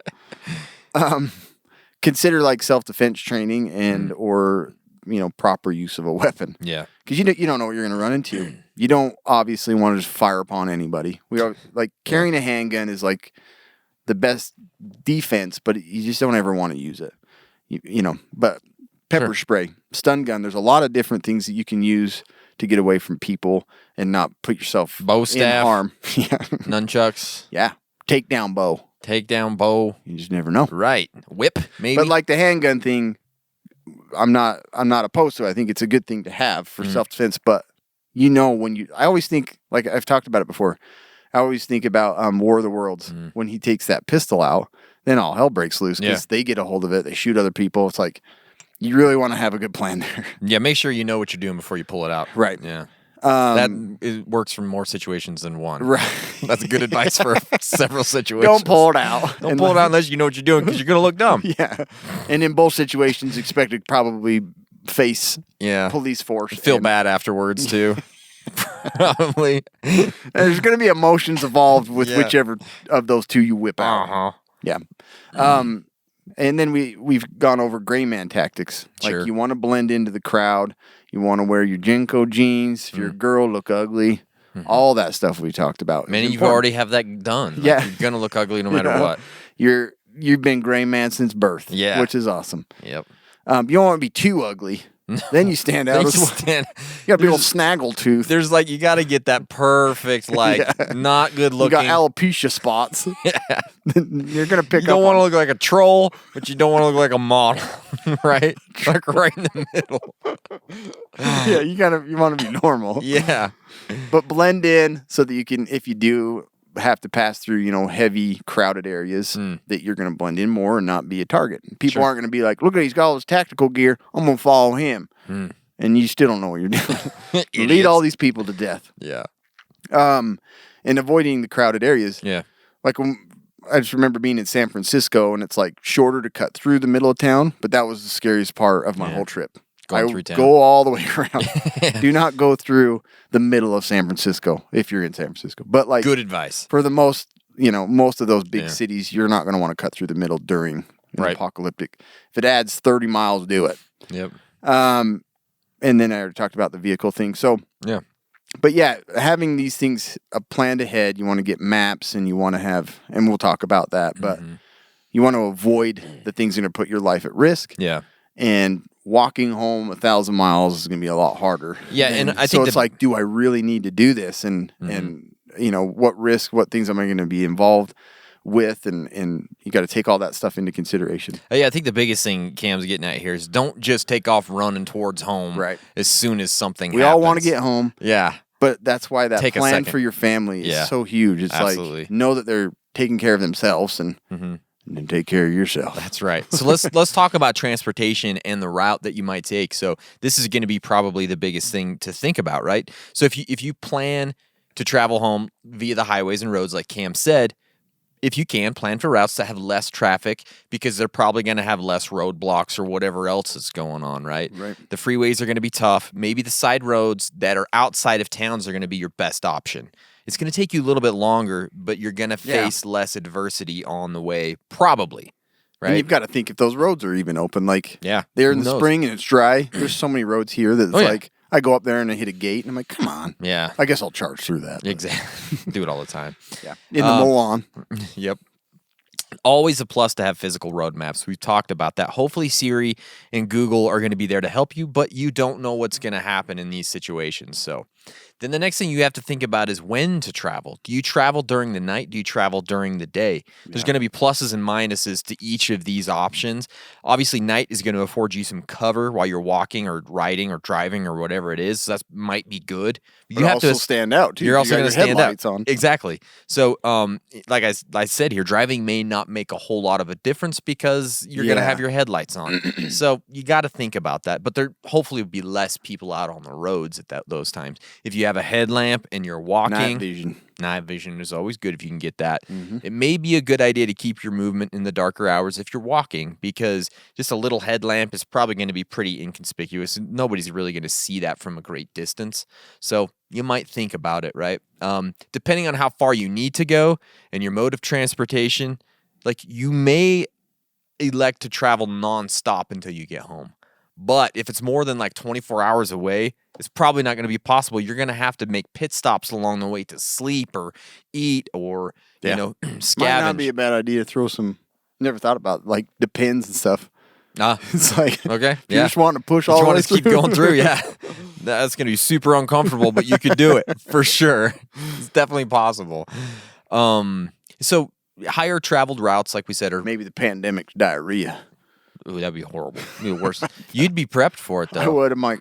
[SPEAKER 4] Consider like self-defense training and or proper use of a weapon.
[SPEAKER 5] Yeah.
[SPEAKER 4] Because you don't know what you're going to run into. You don't obviously want to just fire upon anybody. Carrying a handgun is like the best defense, but you just don't ever want to use it. But pepper spray, stun gun. There's a lot of different things that you can use to get away from people and not put yourself
[SPEAKER 5] Bow
[SPEAKER 4] in
[SPEAKER 5] staff.
[SPEAKER 4] harm. Yeah.
[SPEAKER 5] Nunchucks.
[SPEAKER 4] Yeah. Takedown bow.
[SPEAKER 5] Takedown bow.
[SPEAKER 4] You just never know.
[SPEAKER 5] Right. Whip, maybe.
[SPEAKER 4] But like the handgun thing, I'm not opposed to it. I think it's a good thing to have for self-defense, but I always think, like I've talked about it before, I always think about War of the Worlds when he takes that pistol out, then all hell breaks loose because they get a hold of it, they shoot other people. It's like, you really want to have a good plan there.
[SPEAKER 5] Yeah, make sure you know what you're doing before you pull it out.
[SPEAKER 4] Right.
[SPEAKER 5] Yeah. That works for more situations than one.
[SPEAKER 4] Right.
[SPEAKER 5] That's good advice for several situations.
[SPEAKER 4] Don't pull it out.
[SPEAKER 5] Don't pull it out unless you know what you're doing because you're going to look dumb.
[SPEAKER 4] Yeah. And in both situations, expect to probably face police force.
[SPEAKER 5] Feel bad afterwards, too. Probably.
[SPEAKER 4] There's going to be emotions involved with whichever of those two you whip out.
[SPEAKER 5] Uh-huh.
[SPEAKER 4] Yeah. And then we've gone over gray man tactics. Like you want to blend into the crowd. You want to wear your Jinko jeans. If you're a girl, look ugly. All that stuff we talked about.
[SPEAKER 5] Many of you already have that done. Like,
[SPEAKER 4] Yeah.
[SPEAKER 5] you're going to look ugly no matter what.
[SPEAKER 4] You've been gray man since birth.
[SPEAKER 5] Yeah.
[SPEAKER 4] Which is awesome.
[SPEAKER 5] Yep.
[SPEAKER 4] You don't want to be too ugly. Then you stand out as well. You got a big old snaggle tooth.
[SPEAKER 5] There's like, you got to get that perfect, not good
[SPEAKER 4] You
[SPEAKER 5] looking.
[SPEAKER 4] got alopecia spots.
[SPEAKER 5] Yeah.
[SPEAKER 4] You're going to pick
[SPEAKER 5] You don't
[SPEAKER 4] up
[SPEAKER 5] want to
[SPEAKER 4] on-
[SPEAKER 5] look like a troll, but you don't want to look like a model, right? Like right in the middle.
[SPEAKER 4] Yeah, you want to be normal.
[SPEAKER 5] Yeah.
[SPEAKER 4] But blend in so that you can, if you do have to pass through, heavy crowded areas, that you're going to blend in more and not be a target. People aren't going to be like, look at he's got all his tactical gear. I'm going to follow him. And you still don't know what you're doing. Lead all these people to death.
[SPEAKER 5] Yeah.
[SPEAKER 4] And avoiding the crowded areas.
[SPEAKER 5] Yeah.
[SPEAKER 4] Like I just remember being in San Francisco and it's like shorter to cut through the middle of town, but that was the scariest part of my whole trip.
[SPEAKER 5] Going through town.
[SPEAKER 4] Go all the way around. Do not go through the middle of San Francisco if you're in San Francisco. But like
[SPEAKER 5] Good advice.
[SPEAKER 4] for the most of those big cities, you're not going to want to cut through the middle during apocalyptic. If it adds 30 miles, do it.
[SPEAKER 5] Yep.
[SPEAKER 4] And then I already talked about the vehicle thing. So
[SPEAKER 5] Yeah.
[SPEAKER 4] but yeah, having these things planned ahead, you want to get maps and you want to have, and we'll talk about that, but you want to avoid the things that are going to put your life at risk.
[SPEAKER 5] Yeah.
[SPEAKER 4] And walking home 1,000 miles is going to be a lot harder.
[SPEAKER 5] Yeah, and I
[SPEAKER 4] so
[SPEAKER 5] think
[SPEAKER 4] it's like, do I really need to do this? And what risk, what things am I going to be involved with? And you got to take all that stuff into consideration.
[SPEAKER 5] Yeah, I think the biggest thing Cam's getting at here is don't just take off running towards home as soon as something happens.
[SPEAKER 4] We all want to get home.
[SPEAKER 5] Yeah.
[SPEAKER 4] But that's why that
[SPEAKER 5] Take a
[SPEAKER 4] plan
[SPEAKER 5] second.
[SPEAKER 4] for your family is so huge. It's
[SPEAKER 5] Absolutely.
[SPEAKER 4] like, know that they're taking care of themselves and then take care of yourself.
[SPEAKER 5] That's right. So let's talk about transportation and the route that you might take. So this is going to be probably the biggest thing to think about, right? So if you plan to travel home via the highways and roads, like Cam said, if you can, plan for routes that have less traffic because they're probably going to have less roadblocks or whatever else is going on, right?
[SPEAKER 4] Right.
[SPEAKER 5] The freeways are going to be tough. Maybe the side roads that are outside of towns are going to be your best option. It's going to take you a little bit longer, but you're going to face less adversity on the way, probably, right?
[SPEAKER 4] And you've got to think if those roads are even open. Like,
[SPEAKER 5] Yeah.
[SPEAKER 4] they're in
[SPEAKER 5] Who
[SPEAKER 4] the
[SPEAKER 5] knows?
[SPEAKER 4] spring and it's dry. There's so many roads here that it's
[SPEAKER 5] Oh, yeah.
[SPEAKER 4] like, I go up there and I hit a gate and I'm like, come on.
[SPEAKER 5] Yeah.
[SPEAKER 4] I guess I'll charge through that. but
[SPEAKER 5] Exactly. Do it all the time.
[SPEAKER 4] Yeah. In the Molan.
[SPEAKER 5] Yep. Always a plus to have physical road maps. We've talked about that. Hopefully Siri and Google are going to be there to help you, but you don't know what's going to happen in these situations. So then the next thing you have to think about is when to travel. Do you travel during the night? Do you travel during the day? There's going to be pluses and minuses to each of these options. Obviously, night is going to afford you some cover while you're walking or riding or driving or whatever it is. So that might be good.
[SPEAKER 4] You have to stand out, too.
[SPEAKER 5] You're also
[SPEAKER 4] You got
[SPEAKER 5] going to
[SPEAKER 4] your
[SPEAKER 5] stand
[SPEAKER 4] headlights
[SPEAKER 5] out.
[SPEAKER 4] on.
[SPEAKER 5] Exactly. So, like I said here, driving may not make a whole lot of a difference because you're going to have your headlights on. So you got to think about that. But there hopefully will be less people out on the roads at those times. If you have a headlamp and you're walking, night vision is always good if you can get that. It may be a good idea to keep your movement in the darker hours if you're walking because just a little headlamp is probably going to be pretty inconspicuous. Nobody's really going to see that from a great distance. So you might think about it, right? Depending on how far you need to go and your mode of transportation, like you may elect to travel nonstop until you get home. But if it's more than like 24 hours away, it's probably not going to be possible. You're going to have to make pit stops along the way to sleep or eat or, scavenge.
[SPEAKER 4] Might not be a bad idea to throw some, never thought about, like, the pins and stuff. It's like,
[SPEAKER 5] okay.
[SPEAKER 4] if you're just wanting to push all the way
[SPEAKER 5] want to
[SPEAKER 4] through.
[SPEAKER 5] keep going through, yeah. That's going to be super uncomfortable, but you could do it for sure. It's definitely possible. So higher traveled routes, like we said, are
[SPEAKER 4] Maybe the pandemic's diarrhea.
[SPEAKER 5] ooh, that'd be horrible. It'd be the worst. You'd be prepped for it though.
[SPEAKER 4] I would. I'm like,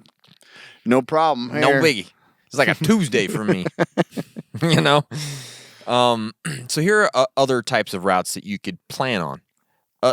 [SPEAKER 4] no problem.
[SPEAKER 5] No
[SPEAKER 4] Here.
[SPEAKER 5] biggie. It's like a Tuesday for me. You know? So here are other types of routes that you could plan on.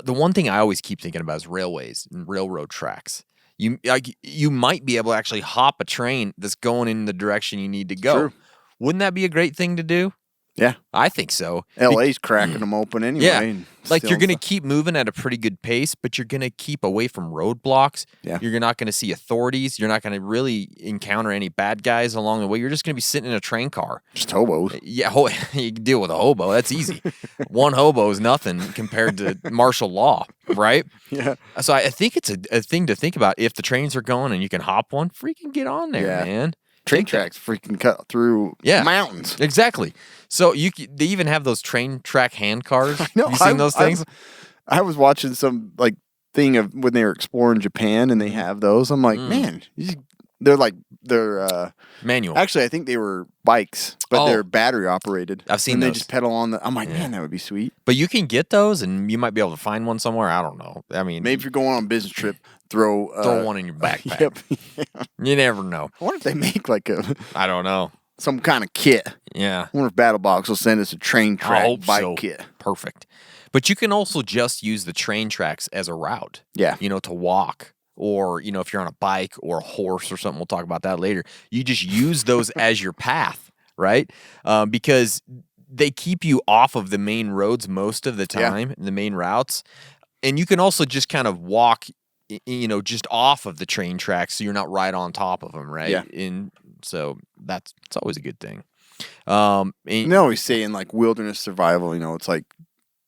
[SPEAKER 5] The one thing I always keep thinking about is railways and railroad tracks. You might be able to actually hop a train that's going in the direction you need to go.
[SPEAKER 4] True.
[SPEAKER 5] Wouldn't that be a great thing to do?
[SPEAKER 4] Yeah.
[SPEAKER 5] I think so.
[SPEAKER 4] LA's cracking them open anyway.
[SPEAKER 5] Yeah.
[SPEAKER 4] and
[SPEAKER 5] Like
[SPEAKER 4] still
[SPEAKER 5] you're going to
[SPEAKER 4] stuff.
[SPEAKER 5] keep moving at a pretty good pace, but you're going to keep away from roadblocks.
[SPEAKER 4] Yeah.
[SPEAKER 5] You're not going to see authorities. You're not going to really encounter any bad guys along the way. You're just going to be sitting in a train car.
[SPEAKER 4] Just hobos.
[SPEAKER 5] Yeah, you can deal with a hobo. That's easy. One hobo is nothing compared to martial law, right?
[SPEAKER 4] Yeah.
[SPEAKER 5] So I think it's a thing to think about. If the trains are going and you can hop one, freaking get on there,
[SPEAKER 4] Yeah.
[SPEAKER 5] man.
[SPEAKER 4] Train
[SPEAKER 5] Take that.
[SPEAKER 4] tracks freaking cut through mountains.
[SPEAKER 5] Exactly. So they even have those train track hand cars.
[SPEAKER 4] No,
[SPEAKER 5] you seen those things?
[SPEAKER 4] I was watching some like thing of when they were exploring Japan and they have those. I'm like, man, they're
[SPEAKER 5] Manual.
[SPEAKER 4] actually I think they were bikes, but
[SPEAKER 5] Oh.
[SPEAKER 4] they're battery operated.
[SPEAKER 5] I've seen
[SPEAKER 4] and
[SPEAKER 5] those.
[SPEAKER 4] they just pedal on the. I'm like, man, that would be sweet.
[SPEAKER 5] But you can get those, and you might be able to find one somewhere. I don't know. I mean,
[SPEAKER 4] Maybe if you're going on a business trip, throw
[SPEAKER 5] one in your backpack.
[SPEAKER 4] Yep.
[SPEAKER 5] You never know.
[SPEAKER 4] I wonder if they make like
[SPEAKER 5] I don't know.
[SPEAKER 4] some kind of kit.
[SPEAKER 5] Yeah.
[SPEAKER 4] I wonder if BattleBox will send us a train
[SPEAKER 5] I
[SPEAKER 4] track
[SPEAKER 5] hope
[SPEAKER 4] bike
[SPEAKER 5] so.
[SPEAKER 4] kit.
[SPEAKER 5] Perfect. But you can also just use the train tracks as a route.
[SPEAKER 4] Yeah.
[SPEAKER 5] To walk. Or, if you're on a bike or a horse or something, we'll talk about that later. You just use those as your path, right? Because they keep you off of the main roads most of the time, the main routes. And you can also just kind of walk, just off of the train tracks so you're not right on top of them, right?
[SPEAKER 4] Yeah.
[SPEAKER 5] And so it's always a good thing.
[SPEAKER 4] And they always say in like wilderness survival, it's like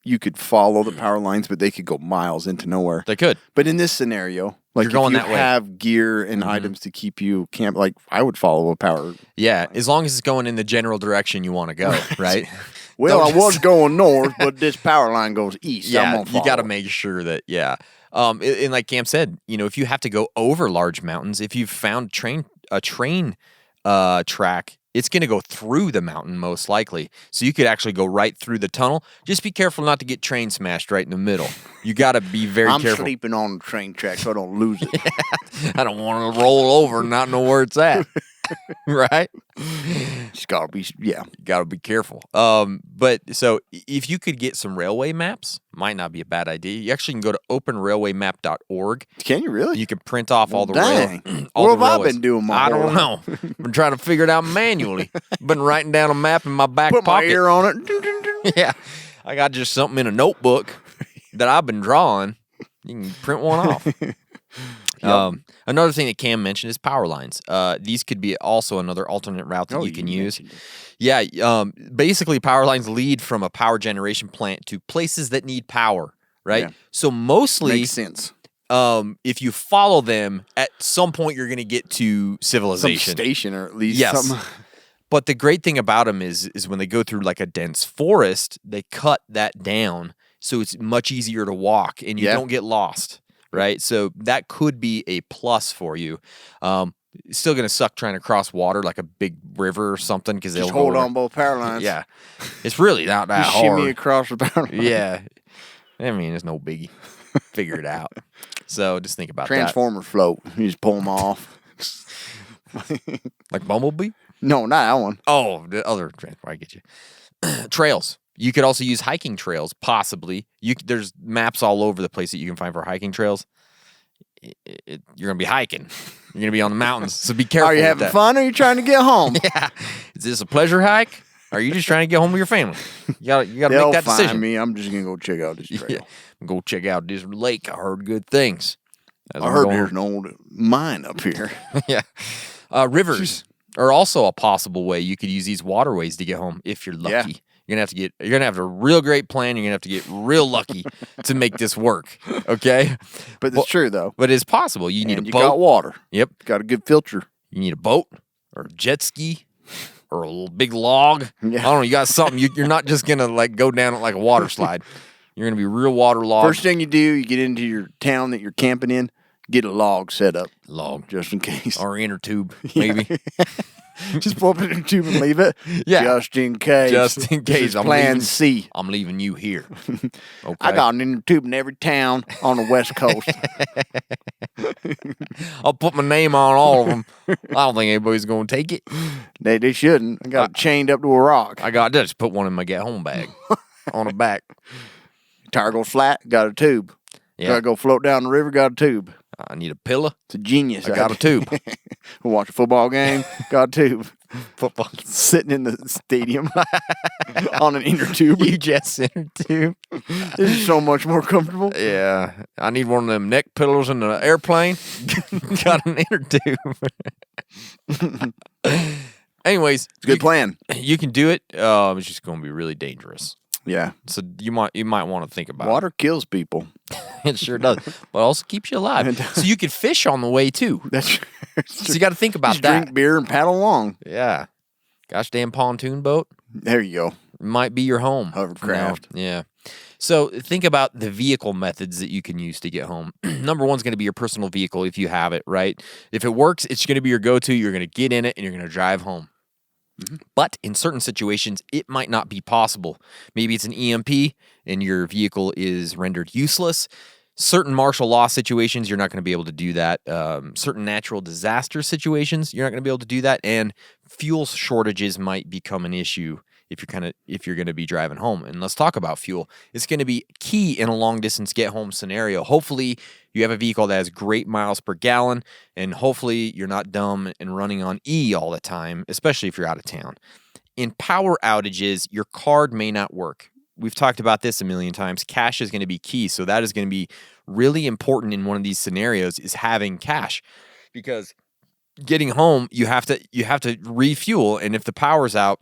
[SPEAKER 4] you could follow the power lines, but they could go miles into nowhere.
[SPEAKER 5] They could.
[SPEAKER 4] But in this scenario, like
[SPEAKER 5] You're going
[SPEAKER 4] if you
[SPEAKER 5] that way.
[SPEAKER 4] have gear and items to keep you camp, like I would follow a power.
[SPEAKER 5] Yeah, as long as it's going in the general direction you want to go, right?
[SPEAKER 4] Well,
[SPEAKER 5] Don't
[SPEAKER 4] I was
[SPEAKER 5] just-
[SPEAKER 4] going north, but this power line goes east. I'm
[SPEAKER 5] Yeah,
[SPEAKER 4] gonna
[SPEAKER 5] you
[SPEAKER 4] follow
[SPEAKER 5] got to
[SPEAKER 4] it.
[SPEAKER 5] make sure that, and like Cam said, if you have to go over large mountains, if you've found a train track, it's going to go through the mountain most likely. So you could actually go right through the tunnel. Just be careful not to get train smashed right in the middle. You got to be very
[SPEAKER 4] I'm
[SPEAKER 5] careful.
[SPEAKER 4] sleeping on the train track so I don't lose it.
[SPEAKER 5] I don't want to roll over and not know where it's at. Right?
[SPEAKER 4] Just gotta be,
[SPEAKER 5] You got to be careful. But so if you could get some railway maps, might not be a bad idea. You actually can go to openrailwaymap.org.
[SPEAKER 4] Can you really?
[SPEAKER 5] You can print off all the
[SPEAKER 4] dang.
[SPEAKER 5] all
[SPEAKER 4] What
[SPEAKER 5] the
[SPEAKER 4] have I
[SPEAKER 5] railways.
[SPEAKER 4] been doing my
[SPEAKER 5] I
[SPEAKER 4] whole
[SPEAKER 5] don't know. Been trying to figure it out manually. Been writing down a map in my back
[SPEAKER 4] Put my
[SPEAKER 5] pocket.
[SPEAKER 4] ear on it.
[SPEAKER 5] Yeah, I got just something in a notebook that I've been drawing. You can print one off. Another thing that Cam mentioned is power lines. These could be also another alternate route that you can use.
[SPEAKER 4] mentioned it.
[SPEAKER 5] Yeah, basically power lines lead from a power generation plant to places that need power, right?
[SPEAKER 4] Yeah.
[SPEAKER 5] So mostly,
[SPEAKER 4] Makes sense.
[SPEAKER 5] if you follow them, at some point you're going to get to
[SPEAKER 4] Some
[SPEAKER 5] civilization.
[SPEAKER 4] station or at least
[SPEAKER 5] Yes.
[SPEAKER 4] something.
[SPEAKER 5] But the great thing about them is when they go through like a dense forest, they cut that down so it's much easier to walk and you
[SPEAKER 4] Yeah.
[SPEAKER 5] don't get lost, right? So that could be a plus for you. It's still going to suck trying to cross water like a big river or something because they'll
[SPEAKER 4] Just
[SPEAKER 5] go
[SPEAKER 4] hold
[SPEAKER 5] over-
[SPEAKER 4] on both power lines.
[SPEAKER 5] Yeah, it's really not that
[SPEAKER 4] You
[SPEAKER 5] hard.
[SPEAKER 4] shimmy across the power line.
[SPEAKER 5] Yeah, I mean it's no biggie. Figure it out. So just think about
[SPEAKER 4] Transformer float. You just pull them off.
[SPEAKER 5] that. Like Bumblebee.
[SPEAKER 4] No, not that one.
[SPEAKER 5] Oh, the other transformer. I get you. Trails. You could also use hiking trails, possibly. There's maps all over the place that you can find for hiking trails. You're gonna be hiking. You're gonna be on the mountains, so be careful.
[SPEAKER 4] Are you
[SPEAKER 5] with
[SPEAKER 4] having
[SPEAKER 5] that.
[SPEAKER 4] fun or are you trying to get home?
[SPEAKER 5] Yeah. Is this a pleasure hike? Or are you just trying to get home with your family? You gotta
[SPEAKER 4] They'll
[SPEAKER 5] make that
[SPEAKER 4] find
[SPEAKER 5] decision.
[SPEAKER 4] me. I'm just going to go check out this trail.
[SPEAKER 5] Yeah. Go check out this lake. I heard good things. As
[SPEAKER 4] I
[SPEAKER 5] I'm
[SPEAKER 4] heard
[SPEAKER 5] going-
[SPEAKER 4] there's an old mine up here.
[SPEAKER 5] Yeah. Rivers are also a possible way you could use these waterways to get home if you're lucky.
[SPEAKER 4] Yeah.
[SPEAKER 5] You're gonna have a real great plan. You're gonna have to get real lucky to make this work. Okay.
[SPEAKER 4] But it's true, though.
[SPEAKER 5] But it's possible. You need
[SPEAKER 4] And
[SPEAKER 5] a
[SPEAKER 4] you
[SPEAKER 5] boat.
[SPEAKER 4] got water.
[SPEAKER 5] Yep.
[SPEAKER 4] Got a good filter.
[SPEAKER 5] You need a boat or a jet ski or a little big log.
[SPEAKER 4] Yeah.
[SPEAKER 5] I don't know. You got something. You're not just gonna like go down it like a water slide. You're gonna be real waterlogged.
[SPEAKER 4] First thing you do, you get into your town that you're camping in. Get a log set up
[SPEAKER 5] Log.
[SPEAKER 4] just in case.
[SPEAKER 5] Or inner tube, maybe.
[SPEAKER 4] Just pull up in the tube and leave it.
[SPEAKER 5] Yeah.
[SPEAKER 4] Just in case.
[SPEAKER 5] Just in
[SPEAKER 4] This
[SPEAKER 5] case.
[SPEAKER 4] is Plan C.
[SPEAKER 5] I'm leaving you here. Okay.
[SPEAKER 4] I got an inner tube in every town on the West Coast.
[SPEAKER 5] I'll put my name on all of them. I don't think anybody's going to take it.
[SPEAKER 4] They shouldn't. I got it chained up to a rock.
[SPEAKER 5] I got this. Put one in my get home bag on the back.
[SPEAKER 4] Tire goes flat, got a tube.
[SPEAKER 5] Yeah.
[SPEAKER 4] Gotta go float down the river, got a tube.
[SPEAKER 5] I need a pillow.
[SPEAKER 4] It's a genius.
[SPEAKER 5] I got a tube.
[SPEAKER 4] We'll watch a football game, got a tube.
[SPEAKER 5] Football.
[SPEAKER 4] Sitting in the stadium on an inner tube.
[SPEAKER 5] You just inner tube.
[SPEAKER 4] This is so much more comfortable.
[SPEAKER 5] Yeah. I need one of them neck pillows in the airplane. Got an inner tube. Anyways.
[SPEAKER 4] It's a good plan.
[SPEAKER 5] You can do it. It's just going to be really dangerous.
[SPEAKER 4] Yeah.
[SPEAKER 5] So you might want to think about
[SPEAKER 4] Water kills people.
[SPEAKER 5] It sure does. But also keeps you alive. So you could fish on the way too.
[SPEAKER 4] That's
[SPEAKER 5] So you got to think about
[SPEAKER 4] just
[SPEAKER 5] that.
[SPEAKER 4] drink beer and paddle along.
[SPEAKER 5] Yeah. Gosh damn pontoon boat.
[SPEAKER 4] There you go.
[SPEAKER 5] Might be your home.
[SPEAKER 4] Hovercraft.
[SPEAKER 5] Yeah. So think about the vehicle methods that you can use to get home. Number one's going to be your personal vehicle if you have it, right? If it works, it's going to be your go-to. You're going to get in it and you're going to drive home. But in certain situations, it might not be possible. Maybe it's an EMP and your vehicle is rendered useless. Certain martial law situations, you're not going to be able to do that. Certain natural disaster situations, you're not going to be able to do that. And fuel shortages might become an issue if you're going to be driving home. And let's talk about fuel. It's going to be key in a long distance get home scenario. Hopefully you have a vehicle that has great miles per gallon, and hopefully you're not dumb and running on E all the time, especially if you're out of town. In power outages, your card may not work. We've talked about this a million times. Cash is going to be key. So that is going to be really important in one of these scenarios, is having cash, because getting home, you have to refuel. And if the power's out,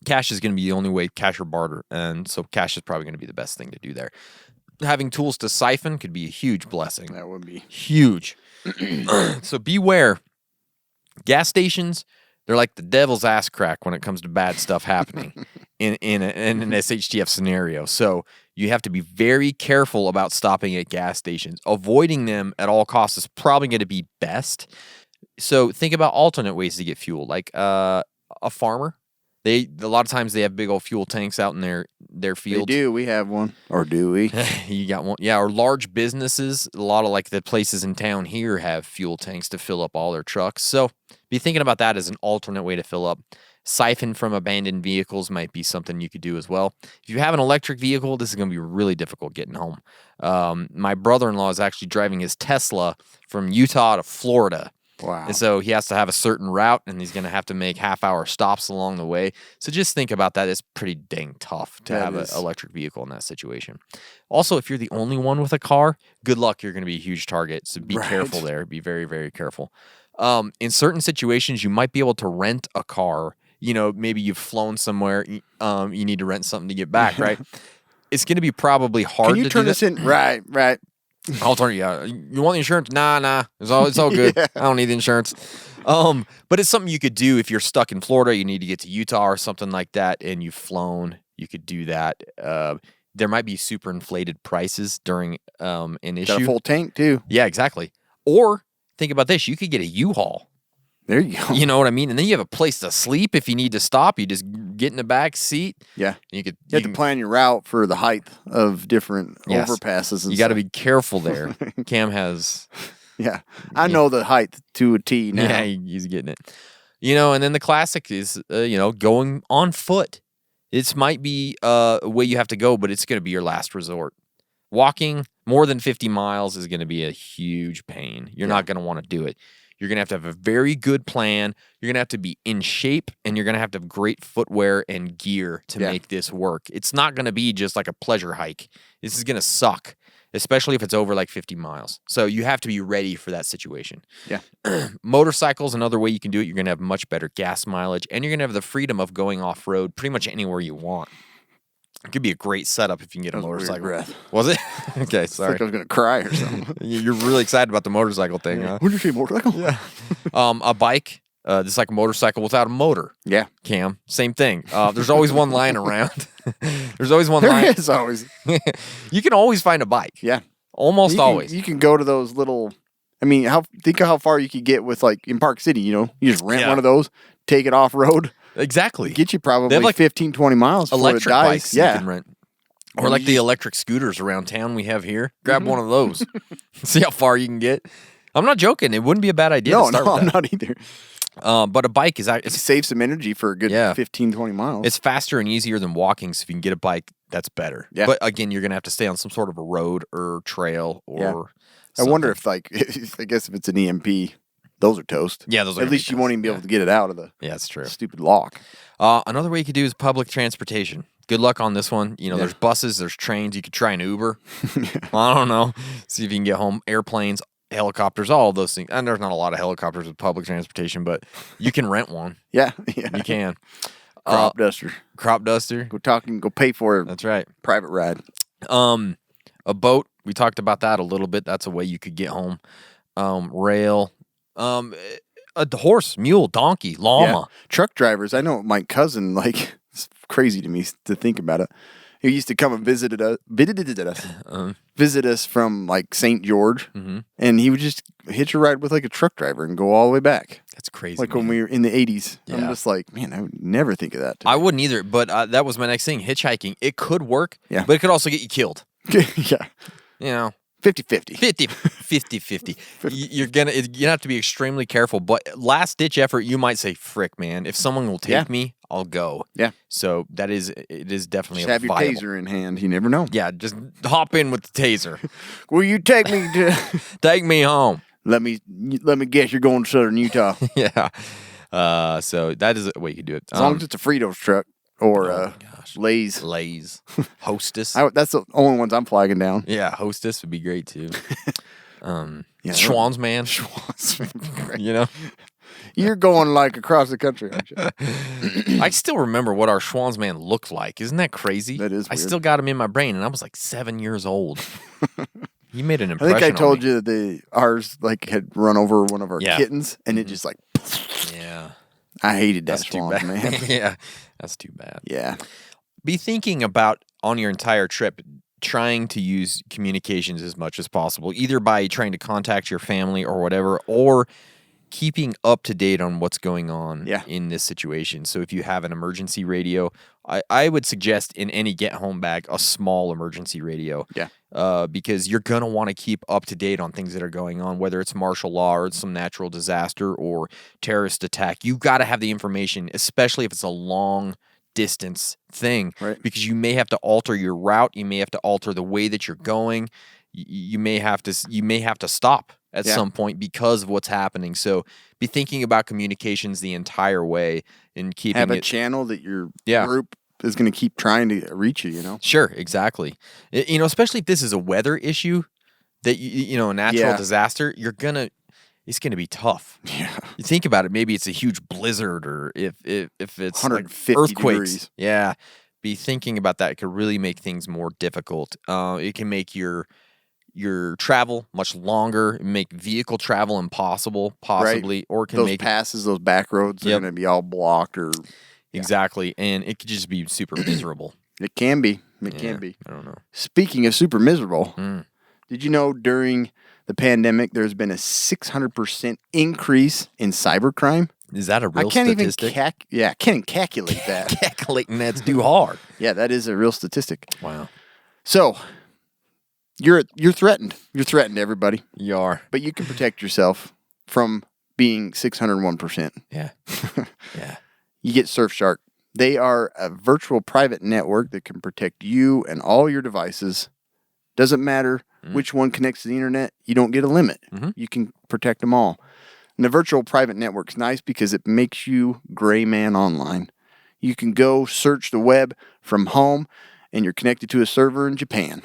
[SPEAKER 5] cash is going to be the only way, cash or barter. And so cash is probably going to be the best thing to do there. Having tools to siphon could be a huge blessing.
[SPEAKER 4] That would be
[SPEAKER 5] huge. So beware. Gas stations, they're like the devil's ass crack when it comes to bad stuff happening in an SHTF scenario. So you have to be very careful about stopping at gas stations. Avoiding them at all costs is probably going to be best. So think about alternate ways to get fuel, like a farmer. A lot of times they have big old fuel tanks out in their fields.
[SPEAKER 4] They do. We have one. Or do we?
[SPEAKER 5] You got one. Yeah, or large businesses. A lot of like the places in town here have fuel tanks to fill up all their trucks. So be thinking about that as an alternate way to fill up. Siphon from abandoned vehicles might be something you could do as well. If you have an electric vehicle, this is going to be really difficult getting home. My brother-in-law is actually driving his Tesla from Utah to Florida.
[SPEAKER 4] Wow.
[SPEAKER 5] And so he has to have a certain route, and he's going to have to make half-hour stops along the way. So just think about that. It's pretty dang tough to have an electric vehicle in that situation. Also, if you're the only one with a car, good luck. You're going to be a huge target. So be careful there. Be very, very careful. In certain situations, you might be able to rent a car. You know, maybe you've flown somewhere. You need to rent something to get back, right? It's going to be probably hard to do that.
[SPEAKER 4] Can you turn this in? Right.
[SPEAKER 5] I'll turn you want the insurance? Nah. It's all good. Yeah. I don't need the insurance. But it's something you could do if you're stuck in Florida. You need to get to Utah or something like that, and you've flown. You could do that. There might be super inflated prices during an issue.
[SPEAKER 4] Got a full tank too.
[SPEAKER 5] Yeah, exactly. Or think about this: you could get a U-Haul.
[SPEAKER 4] There you go.
[SPEAKER 5] You know what I mean? And then you have a place to sleep if you need to stop. You just get in the back seat.
[SPEAKER 4] Yeah.
[SPEAKER 5] You
[SPEAKER 4] have to plan your route for the height of different overpasses. And
[SPEAKER 5] you got to be careful there. Cam has...
[SPEAKER 4] Yeah. I know the height to a T now.
[SPEAKER 5] Yeah, he's getting it. You know, and then the classic is, going on foot. This might be a way you have to go, but it's going to be your last resort. Walking more than 50 miles is going to be a huge pain. You're not going to want to do it. You're going to have a very good plan. You're going to have to be in shape, and you're going to have great footwear and gear to make this work. It's not going to be just like a pleasure hike. This is going to suck, especially if it's over like 50 miles. So you have to be ready for that situation.
[SPEAKER 4] Yeah.
[SPEAKER 5] Motorcycles, another way you can do it. You're going to have much better gas mileage, and you're going to have the freedom of going off-road pretty much anywhere you want. It could be a great setup if you can get a motorcycle.
[SPEAKER 4] Breath.
[SPEAKER 5] Was it? Okay, sorry.
[SPEAKER 4] Like I was going to cry or something.
[SPEAKER 5] You're really excited about the motorcycle thing, huh?
[SPEAKER 4] When did you say motorcycle?
[SPEAKER 5] Yeah. A bike, just like a motorcycle without a motor.
[SPEAKER 4] Yeah.
[SPEAKER 5] Cam, same thing. There's always one lying around. There's always one
[SPEAKER 4] there
[SPEAKER 5] lying.
[SPEAKER 4] There is always.
[SPEAKER 5] You can always find a bike.
[SPEAKER 4] Yeah.
[SPEAKER 5] Almost always.
[SPEAKER 4] You can go to those little I mean, think of how far you could get with like in Park City. You just rent
[SPEAKER 5] Yeah.
[SPEAKER 4] one of those, take it off road,
[SPEAKER 5] Exactly.
[SPEAKER 4] get you probably
[SPEAKER 5] They have, like,
[SPEAKER 4] 15, 20 miles before it
[SPEAKER 5] electric
[SPEAKER 4] dies.
[SPEAKER 5] bikes you
[SPEAKER 4] Yeah,
[SPEAKER 5] can rent. Or like the electric scooters around town we have here. Grab one of those. See how far you can get. I'm not joking. It wouldn't be a bad idea to start with
[SPEAKER 4] I'm
[SPEAKER 5] that.
[SPEAKER 4] not either.
[SPEAKER 5] But a bike is it's
[SPEAKER 4] Save some energy for a good 15, 20 miles.
[SPEAKER 5] It's faster and easier than walking, so if you can get a bike, that's better.
[SPEAKER 4] Yeah.
[SPEAKER 5] But again, you're going to have to stay on some sort of a road or trail or
[SPEAKER 4] I wonder
[SPEAKER 5] something.
[SPEAKER 4] if, I guess if it's an EMP, those are toast.
[SPEAKER 5] Yeah, those are
[SPEAKER 4] At
[SPEAKER 5] gonna be
[SPEAKER 4] least you won't
[SPEAKER 5] toast.
[SPEAKER 4] even be able to get it out of the
[SPEAKER 5] Yeah, that's true.
[SPEAKER 4] stupid lock.
[SPEAKER 5] Another way you could do is public transportation. Good luck on this one. There's buses, there's trains. You could try an Uber. I don't know. See if you can get home. Airplanes, helicopters, all of those things. And there's not a lot of helicopters with public transportation, but you can rent one.
[SPEAKER 4] Yeah.
[SPEAKER 5] You can.
[SPEAKER 4] Crop duster.
[SPEAKER 5] Crop duster.
[SPEAKER 4] Go pay for a
[SPEAKER 5] That's right.
[SPEAKER 4] private ride.
[SPEAKER 5] A boat. We talked about that a little bit. That's a way you could get home. Rail. A horse, mule, donkey, llama.
[SPEAKER 4] Yeah. Truck drivers. I know my cousin, like, it's crazy to me to think about it. He used to come and visit us from like St. George, and he would just hitch a ride with like a truck driver and go all the way back.
[SPEAKER 5] That's crazy.
[SPEAKER 4] Like when we were in the 80s. I'm
[SPEAKER 5] Yeah.
[SPEAKER 4] just like, man, I would never think of that.
[SPEAKER 5] I wouldn't either, but that was my next thing. Hitchhiking. It could work,
[SPEAKER 4] Yeah.
[SPEAKER 5] but it could also get you killed.
[SPEAKER 4] Yeah. 50-50.
[SPEAKER 5] 50-50. You're gonna have to be extremely careful. But last ditch effort, you might say, "Frick, man! If someone will take me, I'll go."
[SPEAKER 4] Yeah.
[SPEAKER 5] So it is definitely
[SPEAKER 4] Just have your
[SPEAKER 5] viable.
[SPEAKER 4] taser in hand. You never know.
[SPEAKER 5] Yeah, just hop in with the taser.
[SPEAKER 4] Will you take me to?
[SPEAKER 5] Take me home.
[SPEAKER 4] Let me guess. You're going to Southern Utah.
[SPEAKER 5] Yeah. So that is a way you could do it.
[SPEAKER 4] As long as it's a Fritos truck or Lay's.
[SPEAKER 5] Lay's, Hostess.
[SPEAKER 4] That's the only ones I'm flagging down.
[SPEAKER 5] Yeah, Hostess would be great too.
[SPEAKER 4] Yeah,
[SPEAKER 5] Schwann's man.
[SPEAKER 4] You're going like across the country, aren't you?
[SPEAKER 5] I still remember what our Schwann's man looked like. Isn't that crazy?
[SPEAKER 4] That is
[SPEAKER 5] I
[SPEAKER 4] weird.
[SPEAKER 5] still got him in my brain, and I was like 7 years old. He made an
[SPEAKER 4] I
[SPEAKER 5] impression.
[SPEAKER 4] think I told
[SPEAKER 5] on me.
[SPEAKER 4] you that ours like had run over one of our
[SPEAKER 5] Yeah.
[SPEAKER 4] kittens, and it just like.
[SPEAKER 5] Yeah,
[SPEAKER 4] I hated that
[SPEAKER 5] that's too
[SPEAKER 4] swamp,
[SPEAKER 5] bad.
[SPEAKER 4] man.
[SPEAKER 5] Yeah, that's too bad.
[SPEAKER 4] Yeah.
[SPEAKER 5] Be thinking about on your entire trip trying to use communications as much as possible, either by trying to contact your family or whatever, or keeping up to date on what's going on in this situation. So if you have an emergency radio, I would suggest in any get home bag a small emergency radio.
[SPEAKER 4] Yeah.
[SPEAKER 5] Because you're going to want to keep up to date on things that are going on, whether it's martial law or it's some natural disaster or terrorist attack. You got to have the information, especially if it's a long distance thing,
[SPEAKER 4] Right.
[SPEAKER 5] because you may have to alter your route. You may have to alter the way that you're going. You may have to stop at some point because of what's happening. So be thinking about communications the entire way and keeping
[SPEAKER 4] Have a
[SPEAKER 5] it.
[SPEAKER 4] channel that your group is going to keep trying to reach you,
[SPEAKER 5] Sure, exactly. Especially if this is a weather issue, that a natural disaster, it's gonna be tough.
[SPEAKER 4] Yeah.
[SPEAKER 5] You think about it, maybe it's a huge blizzard, or if it's like
[SPEAKER 4] 150
[SPEAKER 5] earthquakes.
[SPEAKER 4] degrees.
[SPEAKER 5] Yeah. Be thinking about that. It could really make things more difficult. It can make your travel much longer, make vehicle travel impossible, possibly, or it can
[SPEAKER 4] those
[SPEAKER 5] make
[SPEAKER 4] passes, those back roads are
[SPEAKER 5] Yep.
[SPEAKER 4] going to be all blocked, or
[SPEAKER 5] exactly, and it could just be super miserable.
[SPEAKER 4] it can be. It
[SPEAKER 5] Yeah,
[SPEAKER 4] can be.
[SPEAKER 5] I don't know.
[SPEAKER 4] Speaking of super miserable, did you know during the pandemic there's been a 600% increase in cybercrime?
[SPEAKER 5] Is that a real
[SPEAKER 4] I can't
[SPEAKER 5] statistic?
[SPEAKER 4] even can't even calculate that.
[SPEAKER 5] Calculating that's too hard.
[SPEAKER 4] Yeah, that is a real statistic.
[SPEAKER 5] Wow.
[SPEAKER 4] So you're threatened. You're threatened, everybody.
[SPEAKER 5] You are.
[SPEAKER 4] But you can protect yourself from being 601%.
[SPEAKER 5] Yeah. Yeah.
[SPEAKER 4] You get Surfshark. They are a virtual private network that can protect you and all your devices. Doesn't matter which one connects to the internet. You don't get a limit. You can protect them all. And the virtual private network's nice because it makes you gray man online. You can go search the web from home, and you're connected to a server in Japan.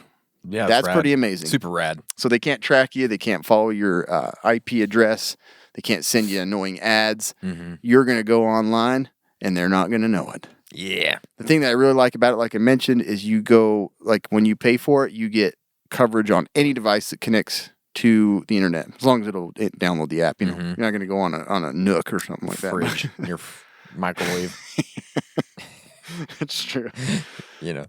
[SPEAKER 5] Yeah,
[SPEAKER 4] That's
[SPEAKER 5] rad.
[SPEAKER 4] pretty amazing.
[SPEAKER 5] Super rad.
[SPEAKER 4] So they can't track you. They can't follow your IP address. They can't send you annoying ads. You're going to go online, and they're not going to know it.
[SPEAKER 5] Yeah.
[SPEAKER 4] The thing that I really like about it, like I mentioned, is you go, like when you pay for it, you get coverage on any device that connects to the internet, as long as it'll download the app. You're not going to go on a Nook or something like that.
[SPEAKER 5] Fridge, your microwave.
[SPEAKER 4] That's true.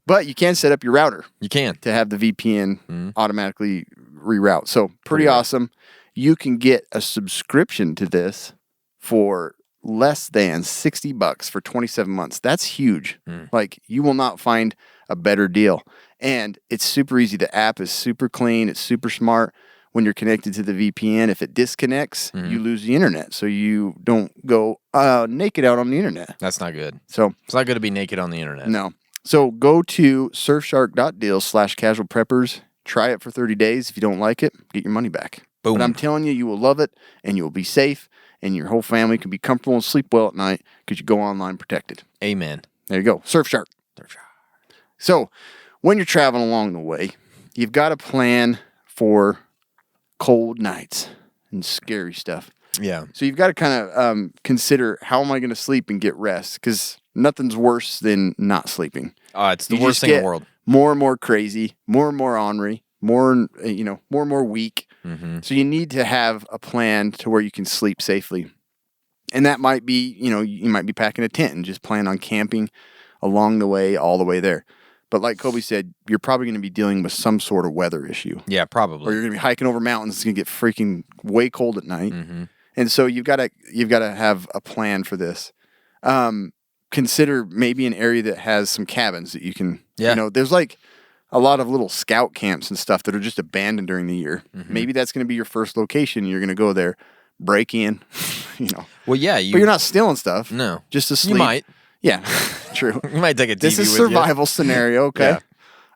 [SPEAKER 5] But
[SPEAKER 4] you can set up your router.
[SPEAKER 5] You can
[SPEAKER 4] to have the VPN automatically reroute. So pretty awesome. you can get a subscription to this for less than $60 for 27 months. That's huge. Like, you will not find a better deal. And it's super easy. The app is super clean. It's super smart. When you're connected to the VPN, if it disconnects, you lose the internet. So you don't go naked out on the internet.
[SPEAKER 5] That's not good.
[SPEAKER 4] So
[SPEAKER 5] It's not good to be naked on the internet.
[SPEAKER 4] no. So go to surfshark.deal/casualpreppers. Try it for 30 days. If you don't like it, get your money back.
[SPEAKER 5] Boom.
[SPEAKER 4] But I'm telling you, you will love it, and you will be safe, and your whole family can be comfortable and sleep well at night because you go online protected.
[SPEAKER 5] Amen.
[SPEAKER 4] There you go. Surfshark. So when you're traveling along the way, you've got to plan for cold nights and scary stuff.
[SPEAKER 5] Yeah.
[SPEAKER 4] So you've got to kind of consider, how am I going to sleep and get rest? Because nothing's worse than not sleeping.
[SPEAKER 5] It's the
[SPEAKER 4] You
[SPEAKER 5] worst
[SPEAKER 4] just
[SPEAKER 5] thing in
[SPEAKER 4] get
[SPEAKER 5] the world.
[SPEAKER 4] More and more crazy, more and more ornery, more and more weak. So you need to have a plan to where you can sleep safely. And that might be, you might be packing a tent and just plan on camping along the way, all the way there. But like Kobe said, you're probably going to be dealing with some sort of weather issue.
[SPEAKER 5] Yeah, probably.
[SPEAKER 4] Or you're going to be hiking over mountains. It's going to get freaking way cold at night. And so you've got to have a plan for this. Consider maybe an area that has some cabins that you can, there's like a lot of little scout camps and stuff that are just abandoned during the year. Maybe that's going to be your first location. You're going to go there, break in,
[SPEAKER 5] Well, yeah.
[SPEAKER 4] But you're not stealing stuff.
[SPEAKER 5] No.
[SPEAKER 4] Just to sleep.
[SPEAKER 5] You might.
[SPEAKER 4] Yeah, true.
[SPEAKER 5] You might take a TV
[SPEAKER 4] This is
[SPEAKER 5] with
[SPEAKER 4] survival scenario, okay?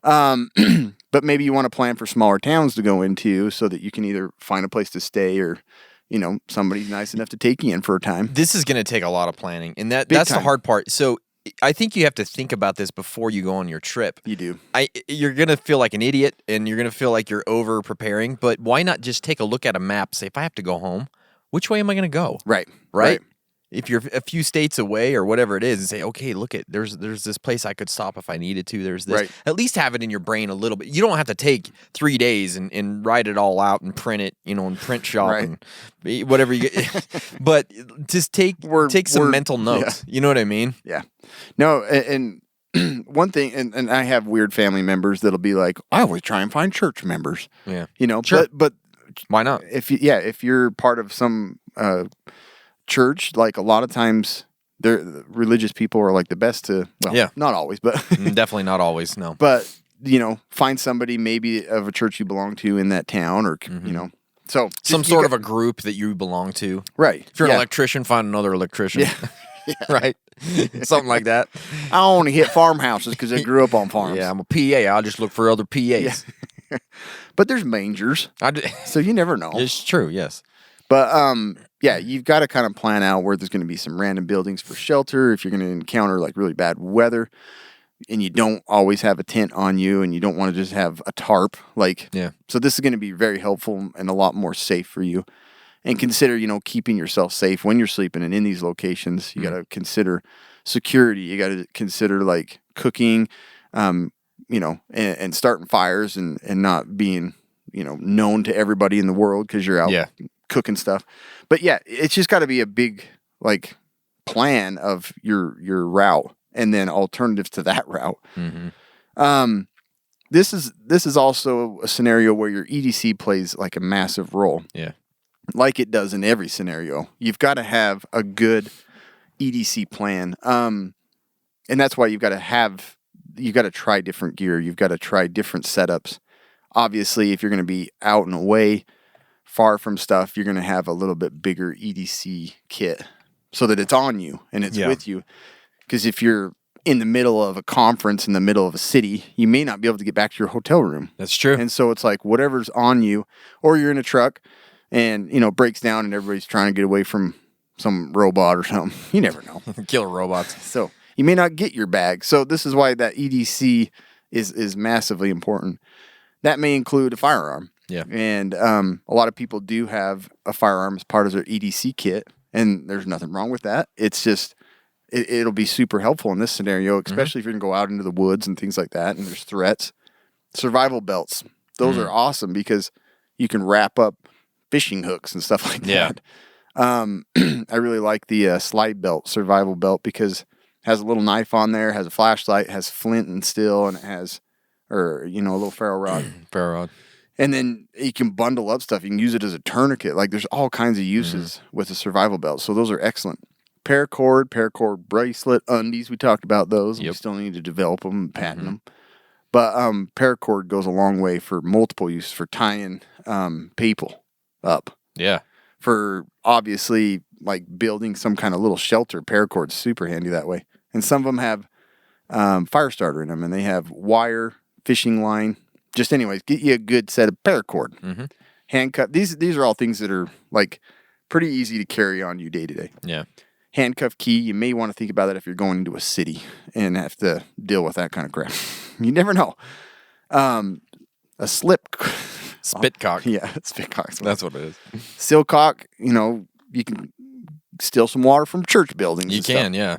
[SPEAKER 4] But maybe you want to plan for smaller towns to go into so that you can either find a place to stay or, somebody's nice enough to take you in for a time.
[SPEAKER 5] This is going to take a lot of planning, and that's the
[SPEAKER 4] time.
[SPEAKER 5] hard part. So I think you have to think about this before you go on your trip.
[SPEAKER 4] You do.
[SPEAKER 5] You're going to feel like an idiot, and you're going to feel like you're over preparing, but why not just take a look at a map, say, if I have to go home, which way am I going to go?
[SPEAKER 4] Right.
[SPEAKER 5] If you're a few states away or whatever it is, and say, okay, look at there's this place I could stop if I needed to. There's this.
[SPEAKER 4] Right.
[SPEAKER 5] At least have it in your brain a little bit. You don't have to take 3 days and write it all out and print it, in print shop and whatever you get. But just take some mental notes.
[SPEAKER 4] Yeah.
[SPEAKER 5] You know what I mean?
[SPEAKER 4] Yeah. No, and one thing, and I have weird family members that'll be like, I always try and find church members.
[SPEAKER 5] Yeah.
[SPEAKER 4] Sure. But
[SPEAKER 5] why not?
[SPEAKER 4] if you're part of some church, like a lot of times the religious people are like the best to, not always, but
[SPEAKER 5] Definitely not always, no.
[SPEAKER 4] but find somebody maybe of a church you belong to in that town, or so
[SPEAKER 5] Some sort of a group that you belong to.
[SPEAKER 4] right.
[SPEAKER 5] If you're an electrician, find another electrician.
[SPEAKER 4] Yeah.
[SPEAKER 5] Right? Something like that.
[SPEAKER 4] I only hit farmhouses because I grew up on farms.
[SPEAKER 5] Yeah, I'm a PA. I'll just look for other PAs.
[SPEAKER 4] But there's mangers, so you never know.
[SPEAKER 5] It's true, yes.
[SPEAKER 4] But you've got to kind of plan out where there's going to be some random buildings for shelter if you're going to encounter like really bad weather, and you don't always have a tent on you, and you don't want to just have a tarp. So this is going to be very helpful and a lot more safe for you. And consider, keeping yourself safe when you're sleeping and in these locations. You got to consider security. You got to consider like cooking, and starting fires and not being, known to everybody in the world because you're out cooking stuff. But it's just got to be a big like plan of your route and then alternatives to that route. This is also a scenario where your EDC plays like a massive role.
[SPEAKER 5] Yeah.
[SPEAKER 4] Like it does in every scenario. You've got to have a good EDC plan. And that's why you've got to try different gear. You've got to try different setups. Obviously, if you're going to be out and away, far from stuff, you're going to have a little bit bigger EDC kit so that it's on you and it's with you. Because if you're in the middle of a conference in the middle of a city, you may not be able to get back to your hotel room.
[SPEAKER 5] That's true.
[SPEAKER 4] And so it's like whatever's on you, or you're in a truck and, breaks down and everybody's trying to get away from some robot or something. You never know.
[SPEAKER 5] Killer robots.
[SPEAKER 4] So you may not get your bag. So this is why that EDC is massively important. That may include a firearm.
[SPEAKER 5] Yeah.
[SPEAKER 4] And a lot of people do have a firearm as part of their EDC kit, and there's nothing wrong with that. It's just, it'll be super helpful in this scenario, especially if you're going to go out into the woods and things like that, and there's threats. Survival belts. Those are awesome because you can wrap up fishing hooks and stuff like that. I really like the slide belt, survival belt, because it has a little knife on there, has a flashlight, has flint and steel, and it has, a little ferro rod.
[SPEAKER 5] Ferro rod.
[SPEAKER 4] And then you can bundle up stuff. You can use it as a tourniquet. Like there's all kinds of uses with a survival belt. So those are excellent. Paracord bracelet, undies. We talked about those. We still need to develop them and patent them. But paracord goes a long way for multiple uses, for tying people up.
[SPEAKER 5] Yeah.
[SPEAKER 4] For obviously like building some kind of little shelter. Paracord's super handy that way. And some of them have fire starter in them, and they have wire, fishing line. Just anyways, get you a good set of paracord. Handcuff. These are all things that are like pretty easy to carry on you day to day.
[SPEAKER 5] Yeah.
[SPEAKER 4] Handcuff key. You may want to think about that if you're going into a city and have to deal with that kind of crap. You never know. A slip.
[SPEAKER 5] Spitcock.
[SPEAKER 4] Yeah, spitcock.
[SPEAKER 5] That's what it is.
[SPEAKER 4] Silcock. You can steal some water from church buildings.
[SPEAKER 5] You can, yeah.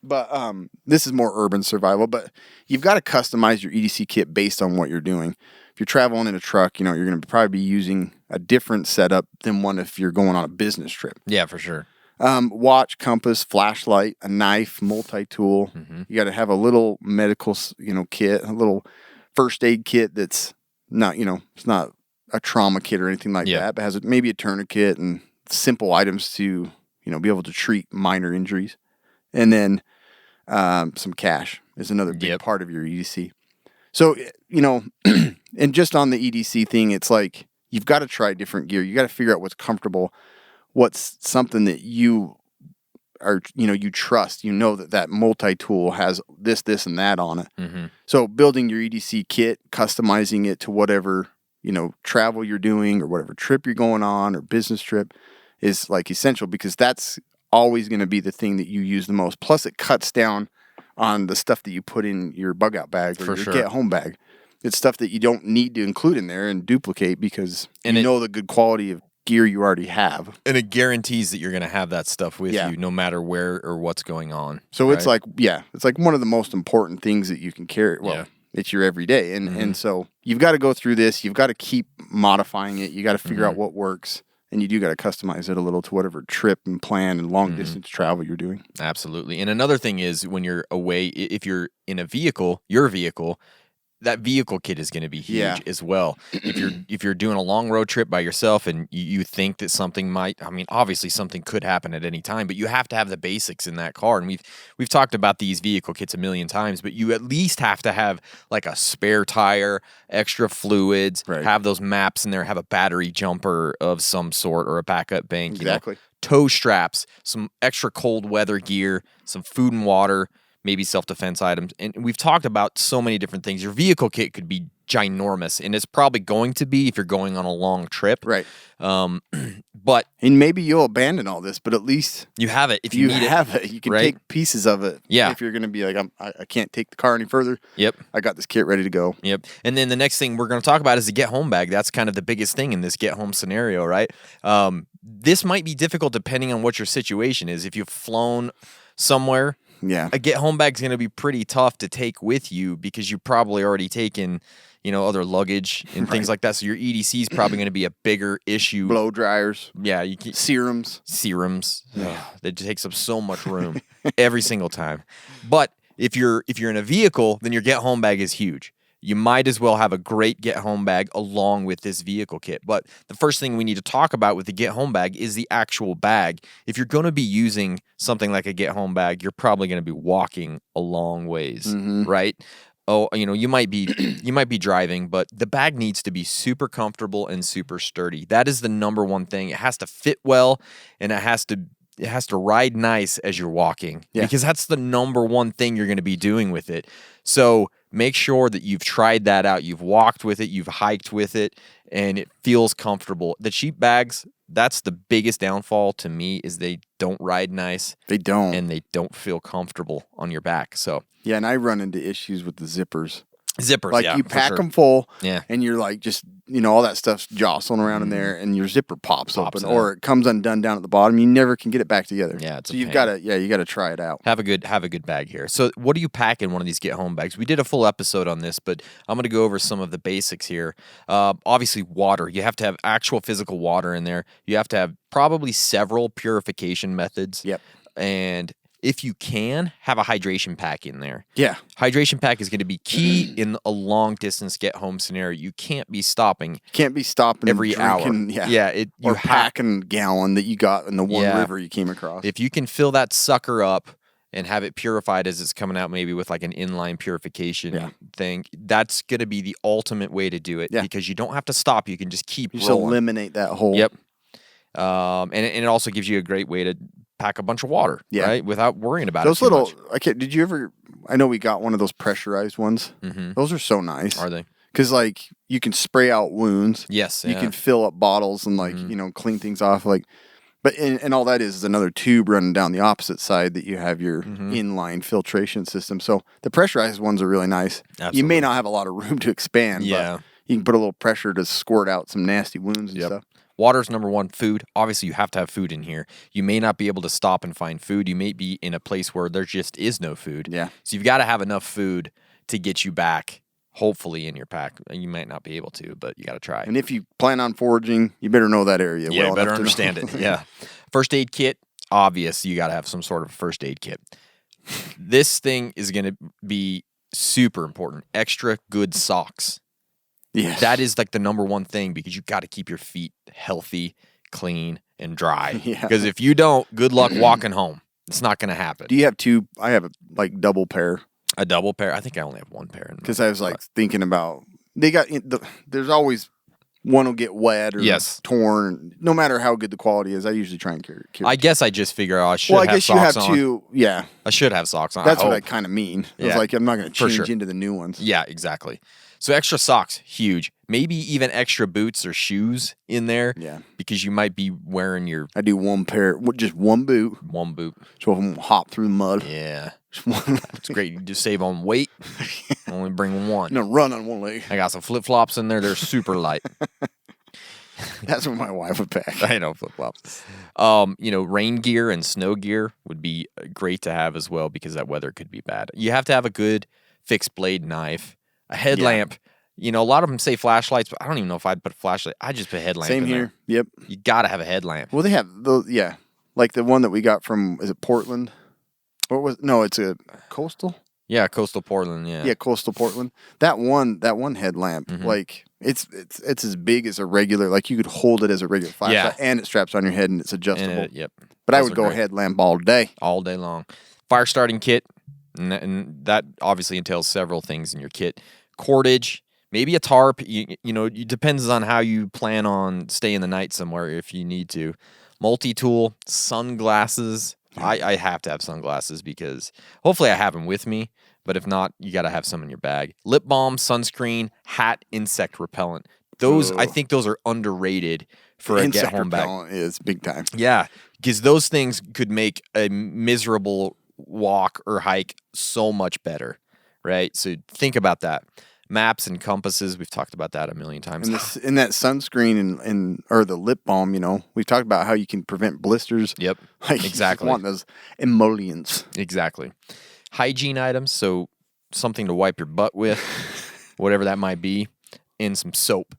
[SPEAKER 4] But this is more urban survival. But you've got to customize your EDC kit based on what you're doing. If you're traveling in a truck, you're going to probably be using a different setup than one if you're going on a business trip.
[SPEAKER 5] Yeah, for sure.
[SPEAKER 4] Watch, compass, flashlight, a knife, multi-tool. You got to have a little medical, kit, a little first aid kit that's not, it's not a trauma kit or anything like that, but has maybe a tourniquet and simple items to, be able to treat minor injuries. And then some cash is another big part of your EDC. So, and just on the EDC thing, it's like you've got to try different gear. You got to figure out what's comfortable, what's something that you are, you trust. That multi-tool has this, and that on it. So building your EDC kit, customizing it to whatever, travel you're doing or whatever trip you're going on or business trip is like essential, because that's always going to be the thing that you use the most. Plus, it cuts down on the stuff that you put in your bug out bag or your get home bag. It's stuff that you don't need to include in there and duplicate because the good quality of gear you already have.
[SPEAKER 5] And it guarantees that you're going to have that stuff with you no matter where or what's going on.
[SPEAKER 4] So it's like one of the most important things that you can carry. Well, it's your everyday. And so you've got to go through this. You've got to keep modifying it. You got to figure out what works. And you do got to customize it a little to whatever trip and plan and long distance travel you're doing.
[SPEAKER 5] Absolutely. And another thing is when you're away, if you're in a vehicle, your vehicle, that vehicle kit is going to be huge as well. If you're doing a long road trip by yourself and you think that something obviously something could happen at any time, but you have to have the basics in that car. And we've talked about these vehicle kits a million times, but you at least have to have like a spare tire, extra fluids, have those maps in there, have a battery jumper of some sort or a backup bank.
[SPEAKER 4] Exactly.
[SPEAKER 5] Tow straps, some extra cold weather gear, some food and water, maybe self-defense items. And we've talked about so many different things. Your vehicle kit could be ginormous, and it's probably going to be if you're going on a long trip.
[SPEAKER 4] Right.
[SPEAKER 5] But
[SPEAKER 4] and maybe you'll abandon all this, but at least
[SPEAKER 5] you have it. If you need
[SPEAKER 4] it, you can take pieces of it.
[SPEAKER 5] Yeah.
[SPEAKER 4] If you're going to be like, I can't take the car any further.
[SPEAKER 5] Yep.
[SPEAKER 4] I got this kit ready to go.
[SPEAKER 5] Yep. And then the next thing we're going to talk about is the get home bag. That's kind of the biggest thing in this get home scenario, right? This might be difficult depending on what your situation is. If you've flown somewhere, a get home bag is going to be pretty tough to take with you because you've probably already taken, other luggage and things like that. So your EDC is probably going to be a bigger issue.
[SPEAKER 4] Blow dryers.
[SPEAKER 5] Yeah.
[SPEAKER 4] Serums.
[SPEAKER 5] That takes up so much room every single time. But if you're in a vehicle, then your get home bag is huge. You might as well have a great get home bag along with this vehicle kit. But the first thing we need to talk about with the get home bag is the actual bag. If you're going to be using something like a get home bag, you're probably going to be walking a long ways, right? Oh, you might be driving, but the bag needs to be super comfortable and super sturdy. That is the number one thing. It has to fit well, and it has to ride nice as you're walking because that's the number one thing you're going to be doing with it. So make sure that you've tried that out. You've walked with it, you've hiked with it, and it feels comfortable. The cheap bags, that's the biggest downfall to me is they don't ride nice.
[SPEAKER 4] They don't.
[SPEAKER 5] And they don't feel comfortable on your back. So
[SPEAKER 4] yeah, and I run into issues with the zippers.
[SPEAKER 5] Zippers,
[SPEAKER 4] you pack them full,
[SPEAKER 5] yeah,
[SPEAKER 4] and you're like just all that stuff's jostling around in there, and your zipper pops open, or it comes undone down at the bottom. You never can get it back together.
[SPEAKER 5] Yeah, it's
[SPEAKER 4] so you've got to try it out.
[SPEAKER 5] Have a good bag here. So what do you pack in one of these get home bags? We did a full episode on this, but I'm going to go over some of the basics here. Obviously, water. You have to have actual physical water in there. You have to have probably several purification methods.
[SPEAKER 4] Yep.
[SPEAKER 5] And if you can, have a hydration pack in there.
[SPEAKER 4] Yeah.
[SPEAKER 5] Hydration pack is going to be key in a long distance get home scenario. You can't be stopping
[SPEAKER 4] Can't be stopping
[SPEAKER 5] every
[SPEAKER 4] and drinking,
[SPEAKER 5] hour.
[SPEAKER 4] Yeah.
[SPEAKER 5] You
[SPEAKER 4] or
[SPEAKER 5] have-
[SPEAKER 4] packing a gallon that you got in the one
[SPEAKER 5] Yeah.
[SPEAKER 4] river you came across.
[SPEAKER 5] If you can fill that sucker up and have it purified as it's coming out, maybe with like an inline purification thing, that's going to be the ultimate way to do it because you don't have to stop. You can just keep
[SPEAKER 4] you just
[SPEAKER 5] rolling.
[SPEAKER 4] eliminate that whole.
[SPEAKER 5] Yep. And it also gives you a great way to pack a bunch of water, right? Without worrying about
[SPEAKER 4] those
[SPEAKER 5] it too
[SPEAKER 4] little.
[SPEAKER 5] much.
[SPEAKER 4] Did you ever? I know we got one of those pressurized ones.
[SPEAKER 5] Mm-hmm.
[SPEAKER 4] Those are so nice.
[SPEAKER 5] Are they?
[SPEAKER 4] Because like you can spray out wounds.
[SPEAKER 5] Yes.
[SPEAKER 4] You can fill up bottles and like clean things off. Like, but and all that is another tube running down the opposite side that you have your inline filtration system. So the pressurized ones are really nice.
[SPEAKER 5] Absolutely.
[SPEAKER 4] You may not have a lot of room to expand.
[SPEAKER 5] Yeah.
[SPEAKER 4] But you can put a little pressure to squirt out some nasty wounds and stuff.
[SPEAKER 5] Water's number one. Food. Obviously, you have to have food in here. You may not be able to stop and find food. You may be in a place where there just is no food.
[SPEAKER 4] Yeah.
[SPEAKER 5] So you've got to have enough food to get you back, hopefully, in your pack. You might not be able to, but you got to try.
[SPEAKER 4] And if you plan on foraging, you better know that area.
[SPEAKER 5] Yeah,
[SPEAKER 4] well
[SPEAKER 5] you better
[SPEAKER 4] enough to
[SPEAKER 5] understand
[SPEAKER 4] know.
[SPEAKER 5] it. Yeah. First aid kit. Obvious. You got to have some sort of first aid kit. This thing is going to be super important. Extra good socks.
[SPEAKER 4] Yes.
[SPEAKER 5] That is like the number one thing because you got to keep your feet healthy, clean, and dry.
[SPEAKER 4] Yeah.
[SPEAKER 5] Because if you don't, good luck walking home. It's not going to happen.
[SPEAKER 4] Do you have two? I have a double pair.
[SPEAKER 5] A double pair? I think I only have one pair.
[SPEAKER 4] Because I was like thinking about there's always one will get wet or torn. No matter how good the quality is, I usually try and carry.
[SPEAKER 5] I guess I just figure I should
[SPEAKER 4] Well, I
[SPEAKER 5] have
[SPEAKER 4] guess
[SPEAKER 5] socks
[SPEAKER 4] you have
[SPEAKER 5] on.
[SPEAKER 4] to. Yeah,
[SPEAKER 5] I should have socks on.
[SPEAKER 4] that's
[SPEAKER 5] I
[SPEAKER 4] what I
[SPEAKER 5] hope.
[SPEAKER 4] kind of mean. It's
[SPEAKER 5] Yeah.
[SPEAKER 4] like I'm not going to
[SPEAKER 5] For
[SPEAKER 4] change
[SPEAKER 5] sure.
[SPEAKER 4] into the new ones.
[SPEAKER 5] Yeah, exactly. So extra socks, huge. Maybe even extra boots or shoes in there.
[SPEAKER 4] Yeah.
[SPEAKER 5] Because you might be wearing your
[SPEAKER 4] I do one pair, just one boot,
[SPEAKER 5] one boot.
[SPEAKER 4] so if I'm hop through the mud.
[SPEAKER 5] Yeah.
[SPEAKER 4] Just one.
[SPEAKER 5] It's great. You just save on weight. Only bring one.
[SPEAKER 4] No, run on one leg.
[SPEAKER 5] I got some flip flops in there. They're super light.
[SPEAKER 4] That's what my wife would pack.
[SPEAKER 5] I know flip flops. Rain gear and snow gear would be great to have as well because that weather could be bad. You have to have a good fixed blade knife, a headlamp. A lot of them say flashlights, but I don't even know if I'd put a flashlight. I just put a headlamp.
[SPEAKER 4] Same
[SPEAKER 5] in
[SPEAKER 4] here.
[SPEAKER 5] There.
[SPEAKER 4] Yep.
[SPEAKER 5] You got to have a headlamp.
[SPEAKER 4] Well, they have those. Yeah, like the one that we got from. Is it Portland? What was? No, it's a coastal.
[SPEAKER 5] Yeah, coastal Portland. Yeah.
[SPEAKER 4] Yeah, coastal Portland. That one headlamp, like it's as big as a regular. Like you could hold it as a regular flashlight, and it straps on your head and it's adjustable.
[SPEAKER 5] Yep.
[SPEAKER 4] But I
[SPEAKER 5] Those
[SPEAKER 4] would
[SPEAKER 5] are
[SPEAKER 4] go
[SPEAKER 5] great.
[SPEAKER 4] headlamp all day.
[SPEAKER 5] All day long. Fire starting kit, and that obviously entails several things in your kit. Cordage, maybe a tarp. It depends on how you plan on staying the night somewhere if you need to. Multi-tool, sunglasses. I have to have sunglasses because hopefully I have them with me. But if not, you got to have some in your bag. Lip balm, sunscreen, hat, insect repellent. I think those are underrated for a
[SPEAKER 4] Insect
[SPEAKER 5] get-home bag.
[SPEAKER 4] repellent is big time.
[SPEAKER 5] Yeah, because those things could make a miserable walk or hike so much better, right? So think about that. Maps and compasses, we've talked about that a million times.
[SPEAKER 4] And that sunscreen or the lip balm, we've talked about how you can prevent blisters.
[SPEAKER 5] Yep,
[SPEAKER 4] Like,
[SPEAKER 5] exactly.
[SPEAKER 4] You want those emollients.
[SPEAKER 5] Exactly. Hygiene items, so something to wipe your butt with, whatever that might be, and some soap.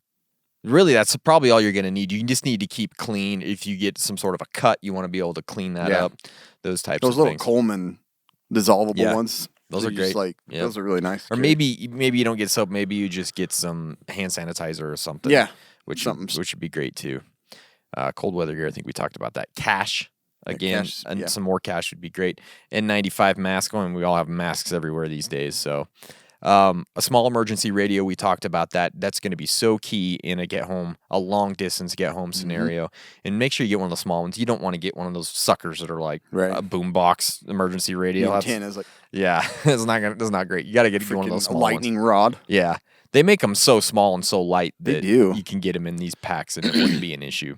[SPEAKER 5] Really, that's probably all you're going to need. You just need to keep clean. If you get some sort of a cut, you want to be able to clean that up. Those types
[SPEAKER 4] Those
[SPEAKER 5] of
[SPEAKER 4] little
[SPEAKER 5] things.
[SPEAKER 4] Coleman dissolvable ones.
[SPEAKER 5] Those
[SPEAKER 4] they're
[SPEAKER 5] are
[SPEAKER 4] just
[SPEAKER 5] great.
[SPEAKER 4] Those are really nice.
[SPEAKER 5] Or maybe you don't get soap. Maybe you just get some hand sanitizer or something.
[SPEAKER 4] Yeah,
[SPEAKER 5] which would be great too. Cold weather gear. I think we talked about that. Cash again, and some more cash would be great. N95 mask. And we all have masks everywhere these days. So a small emergency radio. We talked about that. That's going to be so key in a long distance get home scenario. And make sure you get one of the small ones. You don't want to get one of those suckers that are like a boombox emergency radio.
[SPEAKER 4] The antenna's like
[SPEAKER 5] it's not great. You got to get one of those small
[SPEAKER 4] lightning
[SPEAKER 5] ones.
[SPEAKER 4] rod.
[SPEAKER 5] Yeah, they make them so small and so light that
[SPEAKER 4] do.
[SPEAKER 5] you can get them in these packs and it wouldn't be an issue.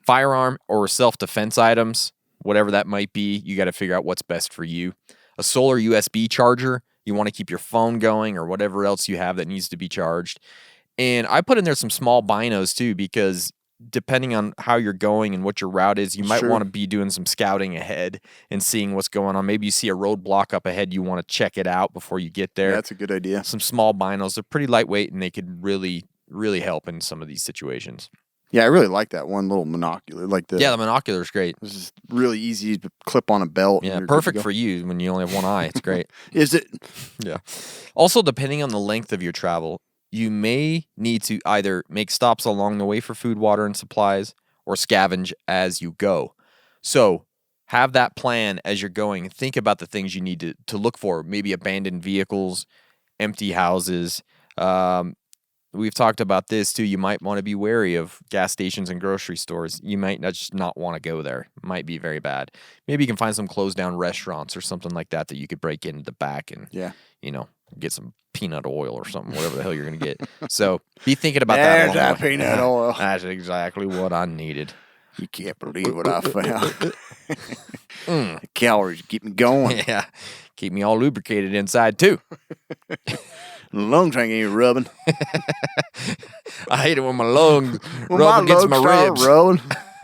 [SPEAKER 5] Firearm or self-defense items, whatever that might be, you got to figure out what's best for you. A solar USB charger. You want to keep your phone going or whatever else you have that needs to be charged. And I put in there some small binos too, because depending on how you're going and what your route is, you might want to be doing some scouting ahead and seeing what's going on. Maybe you see a roadblock up ahead. You want to check it out before you get there.
[SPEAKER 4] Yeah, that's a good idea.
[SPEAKER 5] Some small binos. They're pretty lightweight and they could really, really help in some of these situations.
[SPEAKER 4] Yeah, I really like that one little monocular. Like the
[SPEAKER 5] Yeah, the monocular is great.
[SPEAKER 4] It's just really easy to clip on a belt. and
[SPEAKER 5] Yeah,
[SPEAKER 4] you're good to
[SPEAKER 5] perfect
[SPEAKER 4] go.
[SPEAKER 5] for you when you only have one eye. It's great.
[SPEAKER 4] Is it?
[SPEAKER 5] Yeah. Also, depending on the length of your travel, you may need to either make stops along the way for food, water, and supplies, or scavenge as you go. So have that plan as you're going. Think about the things you need to look for. Maybe abandoned vehicles, empty houses. We've talked about this too. You might want to be wary of gas stations and grocery stores. You might not want to go there. It might be very bad. Maybe you can find some closed down restaurants or something like that you could break into the back and get some peanut oil or something, whatever the hell you're going to get. So be thinking about that.
[SPEAKER 4] There's that peanut oil.
[SPEAKER 5] That's exactly what I needed.
[SPEAKER 4] You can't believe what I found. The calories keep me going.
[SPEAKER 5] Yeah. Keep me all lubricated inside too.
[SPEAKER 4] Lungs ain't even rubbing.
[SPEAKER 5] I hate it when my lungs
[SPEAKER 4] When
[SPEAKER 5] rub against my
[SPEAKER 4] start
[SPEAKER 5] ribs.
[SPEAKER 4] rubbing,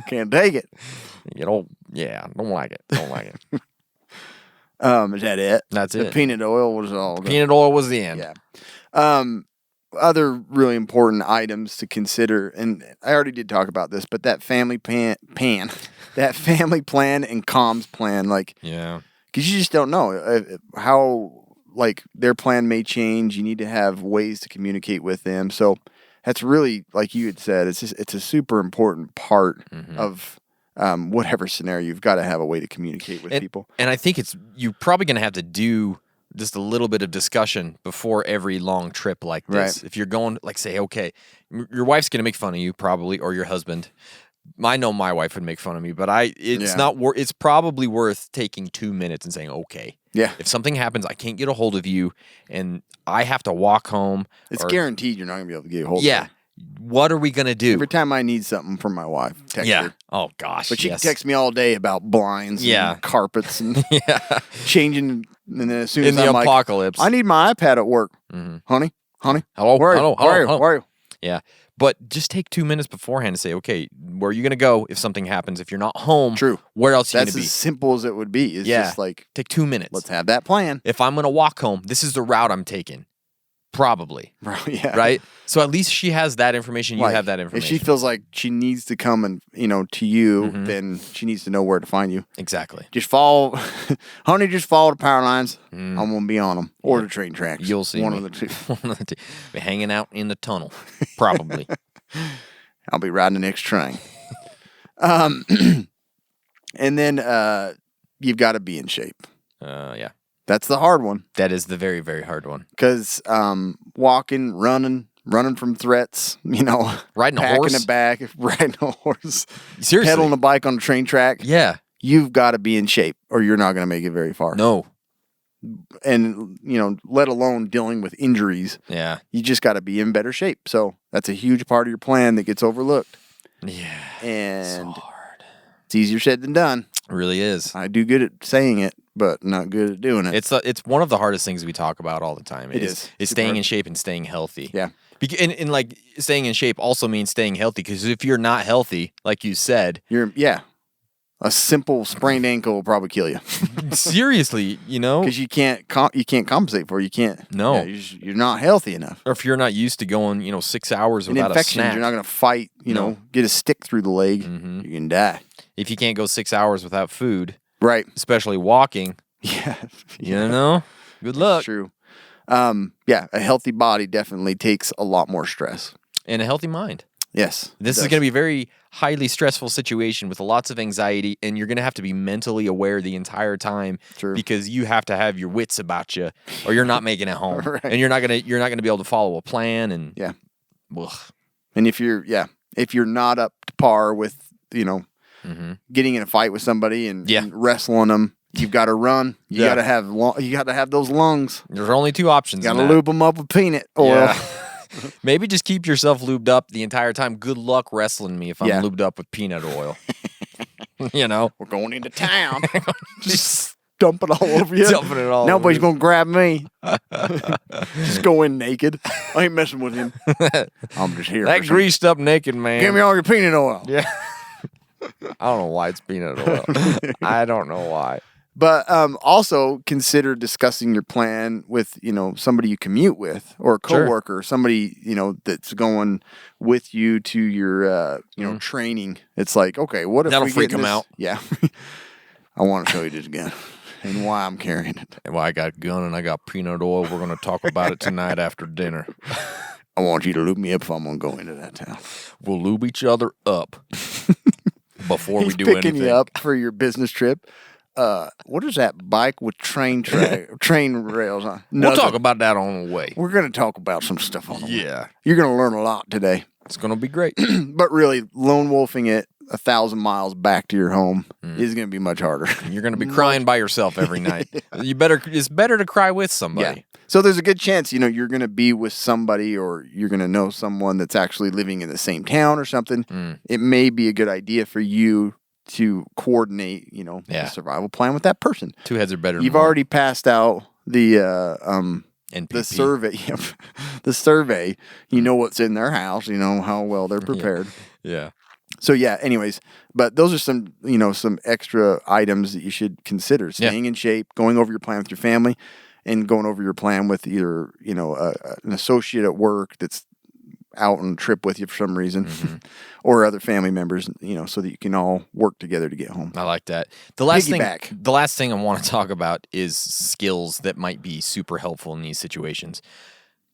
[SPEAKER 4] can't take it.
[SPEAKER 5] Don't like it. Don't like it.
[SPEAKER 4] Is that it?
[SPEAKER 5] That's
[SPEAKER 4] the
[SPEAKER 5] it.
[SPEAKER 4] Peanut oil was all.
[SPEAKER 5] Peanut oil was the end.
[SPEAKER 4] Yeah. Other really important items to consider, and I already did talk about this, but that family that family plan and comms plan,
[SPEAKER 5] Yeah.
[SPEAKER 4] because you just don't know how their plan may change. You need to have ways to communicate with them. So that's really, like you had said, it's a super important part of whatever scenario. You've got to have a way to communicate with people.
[SPEAKER 5] And I think you're probably going to have to do just a little bit of discussion before every long trip like this.
[SPEAKER 4] Right.
[SPEAKER 5] If you're going, say, okay, your wife's going to make fun of you probably, or your husband. I know my wife would make fun of me, but it's probably worth taking 2 minutes and saying, okay.
[SPEAKER 4] Yeah.
[SPEAKER 5] If something happens, I can't get a hold of you, and I have to walk home.
[SPEAKER 4] It's guaranteed you're not going to be able to get a hold of
[SPEAKER 5] Yeah.
[SPEAKER 4] her.
[SPEAKER 5] What are we going to do?
[SPEAKER 4] Every time I need something from my wife, text her.
[SPEAKER 5] Oh, gosh.
[SPEAKER 4] But she
[SPEAKER 5] yes.
[SPEAKER 4] can text me all day about blinds and carpets and changing. And then as soon as
[SPEAKER 5] In the
[SPEAKER 4] I'm
[SPEAKER 5] apocalypse.
[SPEAKER 4] I need my iPad at work. Honey?
[SPEAKER 5] Hello?
[SPEAKER 4] Where are you?
[SPEAKER 5] Hello?
[SPEAKER 4] Where are you?
[SPEAKER 5] Hello?
[SPEAKER 4] Where are you?
[SPEAKER 5] Yeah. But just take 2 minutes beforehand to say, okay, where are you going to go if something happens? If you're not home,
[SPEAKER 4] True.
[SPEAKER 5] Where else are you
[SPEAKER 4] That's
[SPEAKER 5] going to be?
[SPEAKER 4] as simple as it would be. It's just
[SPEAKER 5] Take 2 minutes.
[SPEAKER 4] let's have that plan.
[SPEAKER 5] If I'm going to walk home, this is the route I'm taking. Probably.
[SPEAKER 4] Yeah.
[SPEAKER 5] Right? So at least she has that information. You
[SPEAKER 4] Like,
[SPEAKER 5] have that
[SPEAKER 4] If
[SPEAKER 5] information.
[SPEAKER 4] she feels like she needs to come and, to you, then she needs to know where to find you.
[SPEAKER 5] Exactly.
[SPEAKER 4] Just follow, honey, just follow the power lines. I'm going to be on them. Or the train tracks.
[SPEAKER 5] You'll see
[SPEAKER 4] One
[SPEAKER 5] me.
[SPEAKER 4] of the two.
[SPEAKER 5] One of the two. Be hanging out in the tunnel. Probably.
[SPEAKER 4] I'll be riding the next train. And then you've got to be in shape.
[SPEAKER 5] Yeah.
[SPEAKER 4] That's the hard one.
[SPEAKER 5] That is the very, very hard one.
[SPEAKER 4] Because walking, running from threats,
[SPEAKER 5] Riding a
[SPEAKER 4] packing
[SPEAKER 5] horse.
[SPEAKER 4] a bag, riding a horse,
[SPEAKER 5] Seriously.
[SPEAKER 4] pedaling a bike on a train track.
[SPEAKER 5] Yeah.
[SPEAKER 4] You've got to be in shape or you're not going to make it very far.
[SPEAKER 5] No.
[SPEAKER 4] And, let alone dealing with injuries.
[SPEAKER 5] Yeah.
[SPEAKER 4] You just got to be in better shape. So that's a huge part of your plan that gets overlooked.
[SPEAKER 5] Yeah.
[SPEAKER 4] And
[SPEAKER 5] so hard.
[SPEAKER 4] it's easier said than done.
[SPEAKER 5] It really is.
[SPEAKER 4] I do good at saying it, but not good at doing it.
[SPEAKER 5] It's one of the hardest things we talk about all the time.
[SPEAKER 4] It is.
[SPEAKER 5] It's
[SPEAKER 4] Super
[SPEAKER 5] staying
[SPEAKER 4] hard.
[SPEAKER 5] in shape and staying healthy.
[SPEAKER 4] Yeah.
[SPEAKER 5] And staying in shape also means staying healthy, because if you're not healthy, like you said,
[SPEAKER 4] A simple sprained ankle will probably kill you
[SPEAKER 5] seriously,
[SPEAKER 4] because you can't compensate for it. You can't.
[SPEAKER 5] No.
[SPEAKER 4] You're not healthy enough.
[SPEAKER 5] or if you're not used to going, 6 hours
[SPEAKER 4] And
[SPEAKER 5] without a
[SPEAKER 4] infections,
[SPEAKER 5] snack.
[SPEAKER 4] you're not going to fight.
[SPEAKER 5] No.
[SPEAKER 4] Get a stick through the leg.
[SPEAKER 5] Mm-hmm.
[SPEAKER 4] You can die.
[SPEAKER 5] If you can't go 6 hours without food,
[SPEAKER 4] Right.
[SPEAKER 5] especially walking,
[SPEAKER 4] Yeah.
[SPEAKER 5] good luck.
[SPEAKER 4] That's true. A healthy body definitely takes a lot more stress.
[SPEAKER 5] And a healthy mind.
[SPEAKER 4] Yes.
[SPEAKER 5] This is going to be a very highly stressful situation with lots of anxiety, and you're going to have to be mentally aware the entire time.
[SPEAKER 4] True.
[SPEAKER 5] Because you have to have your wits about you, or you're not making it home,
[SPEAKER 4] Right.
[SPEAKER 5] and you're not gonna be able to follow a plan. And
[SPEAKER 4] Yeah.
[SPEAKER 5] ugh.
[SPEAKER 4] And if you're not up to par with, getting in a fight with somebody and wrestling them, you've got to run. You got to have those lungs.
[SPEAKER 5] There's only two options.
[SPEAKER 4] Got
[SPEAKER 5] in
[SPEAKER 4] to
[SPEAKER 5] that.
[SPEAKER 4] lube them up with peanut oil.
[SPEAKER 5] Yeah. Maybe just keep yourself lubed up the entire time. Good luck wrestling me if I'm lubed up with peanut oil.
[SPEAKER 4] We're going into town. Just dump it all over you.
[SPEAKER 5] Dumping it all
[SPEAKER 4] Nobody's
[SPEAKER 5] over you.
[SPEAKER 4] going to grab me. Just go in naked. I ain't messing with him. I'm just here.
[SPEAKER 5] That
[SPEAKER 4] for some-
[SPEAKER 5] greased up naked man.
[SPEAKER 4] Give me all your peanut oil.
[SPEAKER 5] Yeah. I don't know why it's peanut oil. I don't know why.
[SPEAKER 4] But also consider discussing your plan with, somebody you commute with or a
[SPEAKER 5] Sure.
[SPEAKER 4] coworker, somebody, that's going with you to your, training. It's like, okay, what if
[SPEAKER 5] That'll
[SPEAKER 4] we
[SPEAKER 5] freak
[SPEAKER 4] get in
[SPEAKER 5] them
[SPEAKER 4] this-
[SPEAKER 5] out.
[SPEAKER 4] Yeah. I want to show you this gun and why I'm carrying it.
[SPEAKER 5] Well, I got a gun and I got peanut oil. We're going to talk about it tonight after dinner.
[SPEAKER 4] I want you to lube me up if I'm going to go into that town.
[SPEAKER 5] We'll lube each other up before we
[SPEAKER 4] He's
[SPEAKER 5] do
[SPEAKER 4] picking
[SPEAKER 5] anything.
[SPEAKER 4] you up for your business trip. What is that bike with train rails on?
[SPEAKER 5] We'll
[SPEAKER 4] Nothing.
[SPEAKER 5] talk about that on the way.
[SPEAKER 4] We're going to talk about some stuff on the way.
[SPEAKER 5] Yeah.
[SPEAKER 4] You're going to learn a lot today.
[SPEAKER 5] It's going to be great.
[SPEAKER 4] But really, lone wolfing it 1,000 miles back to your home is going to be much harder.
[SPEAKER 5] You're going to be crying by yourself every night. It's better to cry with somebody.
[SPEAKER 4] So there's a good chance, you're going to be with somebody or you're going to know someone that's actually living in the same town or something. It may be a good idea for you to coordinate, a survival plan with that person.
[SPEAKER 5] Two heads are better than
[SPEAKER 4] You've
[SPEAKER 5] one.
[SPEAKER 4] already passed out the
[SPEAKER 5] NPP.
[SPEAKER 4] survey. The survey. You know what's in their house. You know how well they're prepared.
[SPEAKER 5] Yeah.
[SPEAKER 4] So yeah. Anyways, but those are some some extra items that you should consider: staying in shape, going over your plan with your family, and going over your plan with either an associate at work that's out on a trip with you for some reason, or other family members, so that you can all work together to get home.
[SPEAKER 5] I like that. The last
[SPEAKER 4] Piggyback.
[SPEAKER 5] thing I want to talk about is skills that might be super helpful in these situations.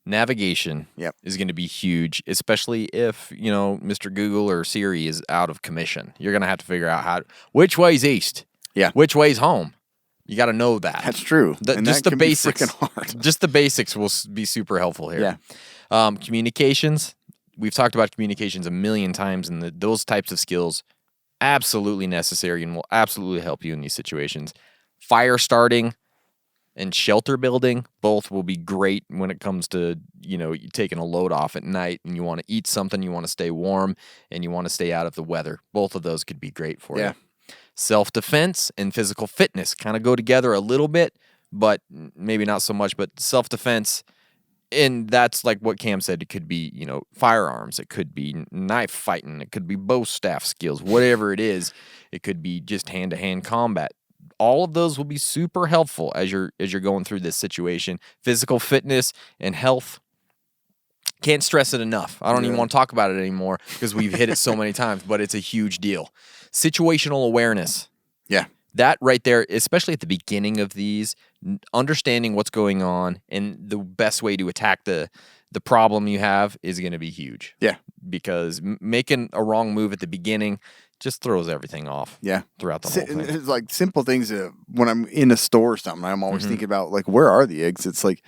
[SPEAKER 5] Navigation is going to be huge, especially if, Mr. Google or Siri is out of commission. You're going to have to figure out which way's east?
[SPEAKER 4] Yeah.
[SPEAKER 5] Which way's home? You got to know that.
[SPEAKER 4] That's true. And
[SPEAKER 5] Just
[SPEAKER 4] that
[SPEAKER 5] the
[SPEAKER 4] can be
[SPEAKER 5] basics.
[SPEAKER 4] freaking hard.
[SPEAKER 5] Just the basics will be super helpful here.
[SPEAKER 4] Yeah.
[SPEAKER 5] Communications. We've talked about communications a million times, and those types of skills absolutely necessary and will absolutely help you in these situations. Fire starting and shelter building both will be great when it comes to, taking a load off at night and you want to eat something, you want to stay warm, and you want to stay out of the weather. Both of those could be great for you. Self-defense and physical fitness kind of go together a little bit, but maybe not so much. But self-defense, and that's like what Cam said, it could be, firearms, it could be knife fighting, it could be bow staff skills, whatever it is. It could be just hand-to-hand combat. All of those will be super helpful as you're going through this situation. Physical fitness and health, can't stress it enough. I don't even want to talk about it anymore because we've hit it so many times, but it's a huge deal. Situational awareness.
[SPEAKER 4] Yeah.
[SPEAKER 5] That right there, especially at the beginning of these, understanding what's going on and the best way to attack the problem you have is going to be huge.
[SPEAKER 4] Yeah.
[SPEAKER 5] Because making a wrong move at the beginning just throws everything off.
[SPEAKER 4] Yeah.
[SPEAKER 5] Throughout the whole thing.
[SPEAKER 4] It's like simple things that when I'm in a store or something, I'm always thinking about, like, where are the eggs? It's like,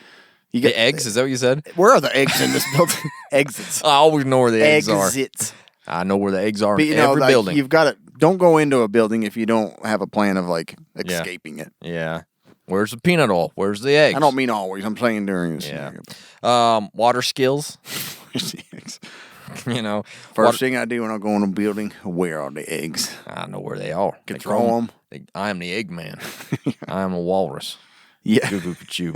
[SPEAKER 4] you get
[SPEAKER 5] The eggs? Is that what you said?
[SPEAKER 4] Where are the eggs in this building? Exits.
[SPEAKER 5] I always know where the eggs are.
[SPEAKER 4] Exits.
[SPEAKER 5] I know where the eggs are
[SPEAKER 4] But
[SPEAKER 5] in every building.
[SPEAKER 4] You've got to, don't go into a building if you don't have a plan of like escaping it.
[SPEAKER 5] Yeah. Where's the peanut oil? Where's the eggs?
[SPEAKER 4] I don't mean always. I'm saying during this scenario.
[SPEAKER 5] Water skills.
[SPEAKER 4] Where's the eggs?
[SPEAKER 5] First
[SPEAKER 4] thing I do when I go in a building, where are the eggs?
[SPEAKER 5] I know where they are.
[SPEAKER 4] Can throw them.
[SPEAKER 5] I am the egg man. I am a walrus.
[SPEAKER 4] Yeah.
[SPEAKER 5] Goo goo choo.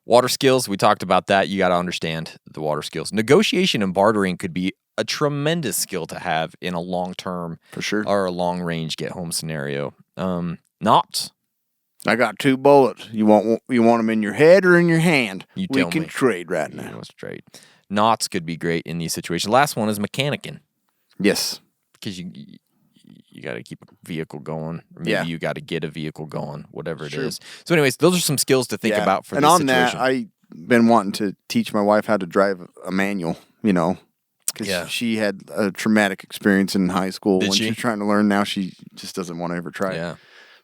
[SPEAKER 5] Water skills, we talked about that. You got to understand the water skills. Negotiation and bartering could be a tremendous skill to have in a long-term
[SPEAKER 4] For sure.
[SPEAKER 5] or a long-range get-home scenario. Knots.
[SPEAKER 4] I got 2 bullets. You want them in your head or in your hand?
[SPEAKER 5] You
[SPEAKER 4] we
[SPEAKER 5] tell
[SPEAKER 4] can
[SPEAKER 5] me.
[SPEAKER 4] trade right now.
[SPEAKER 5] Let's trade. Knots could be great in these situations. Last one is mechanicking.
[SPEAKER 4] Yes.
[SPEAKER 5] Because you got to keep a vehicle going. Or maybe you got to get a vehicle going, whatever it is. So anyways, those are some skills to think about for
[SPEAKER 4] and
[SPEAKER 5] this
[SPEAKER 4] on
[SPEAKER 5] situation.
[SPEAKER 4] that, I've been wanting to teach my wife how to drive a manual, because she had a traumatic experience in high school.
[SPEAKER 5] Did
[SPEAKER 4] when
[SPEAKER 5] she?
[SPEAKER 4] she's trying to learn now, she just doesn't want to ever try
[SPEAKER 5] Yeah.
[SPEAKER 4] it.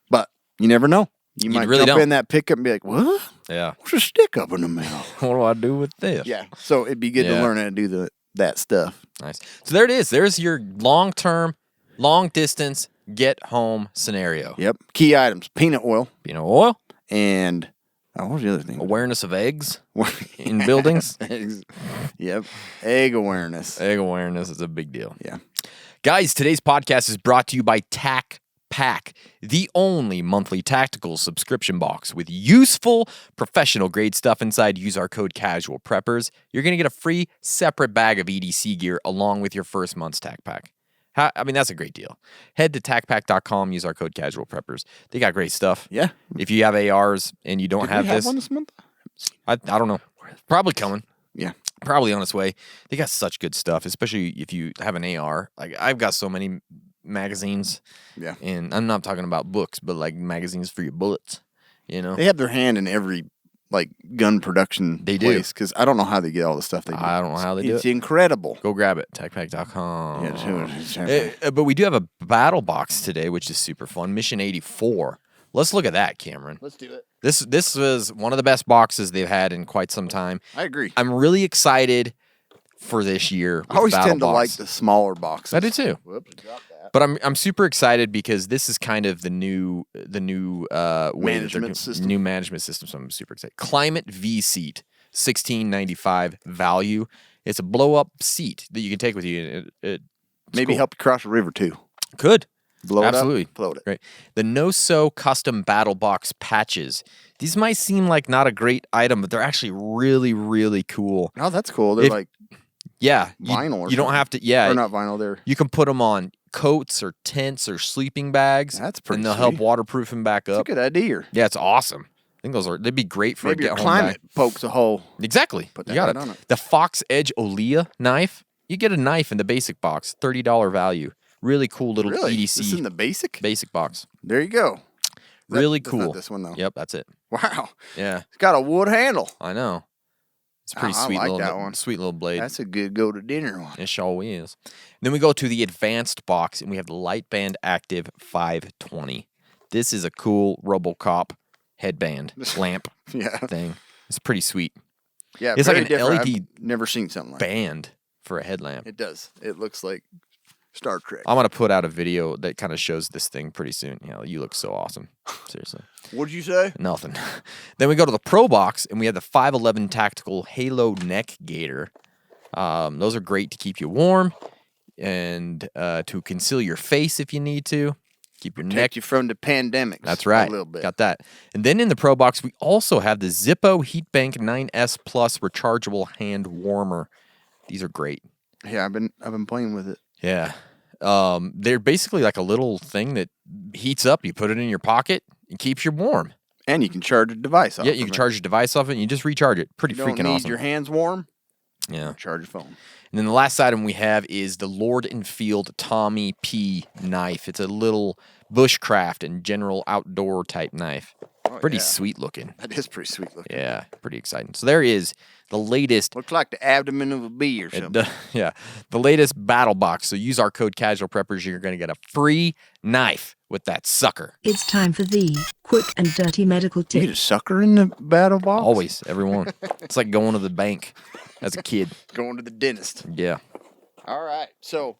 [SPEAKER 4] But you never know. You might
[SPEAKER 5] really
[SPEAKER 4] jump
[SPEAKER 5] don't.
[SPEAKER 4] in that pickup and be like, what?
[SPEAKER 5] Yeah.
[SPEAKER 4] What's a stick up in the middle?
[SPEAKER 5] What do I do with this?
[SPEAKER 4] Yeah. So it'd be good to learn how to do that stuff.
[SPEAKER 5] Nice. So there it is. There's your long-term, long-distance get-home scenario.
[SPEAKER 4] Yep. Key items: peanut oil
[SPEAKER 5] Oil,
[SPEAKER 4] and what was the other thing?
[SPEAKER 5] awareness of eggs in buildings.
[SPEAKER 4] Eggs. Yep. Egg awareness.
[SPEAKER 5] Egg awareness is a big deal.
[SPEAKER 4] Yeah.
[SPEAKER 5] Guys, today's podcast is brought to you by Tac Pack, the only monthly tactical subscription box with useful, professional-grade stuff inside. Use our code CASUALPREPPERS. You're going to get a free separate bag of EDC gear along with your first month's Tac Pack. I mean, that's a great deal. Head to tacpack.com, use our code Casual Preppers. They got great stuff.
[SPEAKER 4] Yeah.
[SPEAKER 5] If you have ARs and you don't
[SPEAKER 4] Did
[SPEAKER 5] have
[SPEAKER 4] we have
[SPEAKER 5] this,
[SPEAKER 4] one this month?
[SPEAKER 5] I don't know. Probably coming.
[SPEAKER 4] Yeah.
[SPEAKER 5] Probably on its way. They got such good stuff, especially if you have an AR. Like, I've got so many magazines.
[SPEAKER 4] Yeah.
[SPEAKER 5] And I'm not talking about books, but like magazines for your bullets, you know?
[SPEAKER 4] They have their hand in every like gun production
[SPEAKER 5] They do.
[SPEAKER 4] place because I don't know how they get all the stuff they do.
[SPEAKER 5] I don't know how they do
[SPEAKER 4] It's
[SPEAKER 5] it.
[SPEAKER 4] incredible.
[SPEAKER 5] Go grab it, tacpack.com.
[SPEAKER 4] Yeah,
[SPEAKER 5] But we do have a battle box today, which is super fun. Mission 84. Let's look at that, Cameron.
[SPEAKER 4] let's do it.
[SPEAKER 5] This was one of the best boxes they've had in quite some time.
[SPEAKER 4] I agree.
[SPEAKER 5] I'm really excited for this year. With
[SPEAKER 4] I always
[SPEAKER 5] battle
[SPEAKER 4] tend to
[SPEAKER 5] box.
[SPEAKER 4] like the smaller boxes.
[SPEAKER 5] I do too.
[SPEAKER 4] Whoops, dropped that.
[SPEAKER 5] But I'm super excited because this is kind of the new way
[SPEAKER 4] Management system.
[SPEAKER 5] New management system. So I'm super excited. Climate V seat, $16.95 value. It's a blow up seat that you can take with you. It's
[SPEAKER 4] Maybe
[SPEAKER 5] cool.
[SPEAKER 4] help you cross a river too.
[SPEAKER 5] Could.
[SPEAKER 4] Blow
[SPEAKER 5] Absolutely.
[SPEAKER 4] it up, float it.
[SPEAKER 5] Right. The No-So custom battle box patches. These might seem like not a great item, but they're actually really, really cool.
[SPEAKER 4] Oh, that's cool. They're
[SPEAKER 5] If-
[SPEAKER 4] like
[SPEAKER 5] Yeah.
[SPEAKER 4] vinyl or
[SPEAKER 5] You don't
[SPEAKER 4] something.
[SPEAKER 5] have to, yeah.
[SPEAKER 4] or not vinyl. They're
[SPEAKER 5] You can put them on coats or tents or sleeping bags.
[SPEAKER 4] That's pretty
[SPEAKER 5] And they'll help
[SPEAKER 4] sweet.
[SPEAKER 5] waterproof them back
[SPEAKER 4] It's a
[SPEAKER 5] up.
[SPEAKER 4] good idea.
[SPEAKER 5] Yeah, it's awesome. I think they'd be great for
[SPEAKER 4] Maybe
[SPEAKER 5] a
[SPEAKER 4] your
[SPEAKER 5] get home
[SPEAKER 4] climate
[SPEAKER 5] bag.
[SPEAKER 4] pokes a hole.
[SPEAKER 5] Exactly.
[SPEAKER 4] Put
[SPEAKER 5] You
[SPEAKER 4] that
[SPEAKER 5] got
[SPEAKER 4] right on it.
[SPEAKER 5] The Fox Edge Olea knife. You get a knife in the basic box, $30 value. Really cool little
[SPEAKER 4] Really?
[SPEAKER 5] EDC
[SPEAKER 4] This is in the basic?
[SPEAKER 5] basic box.
[SPEAKER 4] There you go.
[SPEAKER 5] Really
[SPEAKER 4] That's
[SPEAKER 5] cool.
[SPEAKER 4] not this one though.
[SPEAKER 5] Yep, that's it.
[SPEAKER 4] Wow.
[SPEAKER 5] Yeah,
[SPEAKER 4] It's got a wood handle.
[SPEAKER 5] I know. It's a pretty
[SPEAKER 4] I
[SPEAKER 5] sweet
[SPEAKER 4] like
[SPEAKER 5] little
[SPEAKER 4] that one.
[SPEAKER 5] sweet little blade.
[SPEAKER 4] That's a good go to dinner one.
[SPEAKER 5] It sure is. Then we go to the advanced box, and we have the Lightband Active 520. This is a cool RoboCop headband lamp
[SPEAKER 4] Yeah.
[SPEAKER 5] thing. It's pretty sweet.
[SPEAKER 4] Yeah.
[SPEAKER 5] It's like
[SPEAKER 4] very
[SPEAKER 5] an
[SPEAKER 4] different.
[SPEAKER 5] LED
[SPEAKER 4] I've never seen something like that.
[SPEAKER 5] Band for a headlamp.
[SPEAKER 4] It does. It looks like Star Trek.
[SPEAKER 5] I'm gonna put out a video that kind of shows this thing pretty soon. Yeah, you look so awesome. Seriously.
[SPEAKER 4] What'd you say?
[SPEAKER 5] Nothing. Then we go to the Pro Box, and we have the 511 Tactical Halo Neck Gaiter. Those are great to keep you warm and to conceal your face if you need to. Keep your neck.
[SPEAKER 4] Protect you from the pandemic.
[SPEAKER 5] That's right.
[SPEAKER 4] A little bit.
[SPEAKER 5] Got that. And then in the Pro Box, we also have the Zippo Heatbank 9S Plus rechargeable hand warmer. These are great.
[SPEAKER 4] Yeah, I've been playing with it.
[SPEAKER 5] Yeah. They're basically like a little thing that heats up. You put it in your pocket and keeps you warm.
[SPEAKER 4] And you can charge a device off
[SPEAKER 5] Yeah, you
[SPEAKER 4] of
[SPEAKER 5] can
[SPEAKER 4] it.
[SPEAKER 5] charge your device off it and you just recharge it. Pretty
[SPEAKER 4] You don't
[SPEAKER 5] freaking
[SPEAKER 4] need
[SPEAKER 5] awesome.
[SPEAKER 4] your hands warm.
[SPEAKER 5] Yeah.
[SPEAKER 4] Charge your phone.
[SPEAKER 5] And then the last item we have is the Lord and Field Tommy P knife. It's a little bushcraft and general outdoor type knife. Pretty
[SPEAKER 4] yeah.
[SPEAKER 5] sweet looking.
[SPEAKER 4] That is pretty sweet looking.
[SPEAKER 5] Yeah, pretty exciting. So there is the latest.
[SPEAKER 4] Looks like the abdomen of a bee or something.
[SPEAKER 5] Yeah, the latest battle box. So use our code Casual Preppers. You're going to get a free knife with that sucker.
[SPEAKER 2] It's time for the quick and dirty medical
[SPEAKER 4] You get
[SPEAKER 2] tip.
[SPEAKER 4] a sucker in the battle box?
[SPEAKER 5] Always, everyone. It's like going to the bank as a kid.
[SPEAKER 4] Going to the dentist.
[SPEAKER 5] Yeah.
[SPEAKER 4] All right. So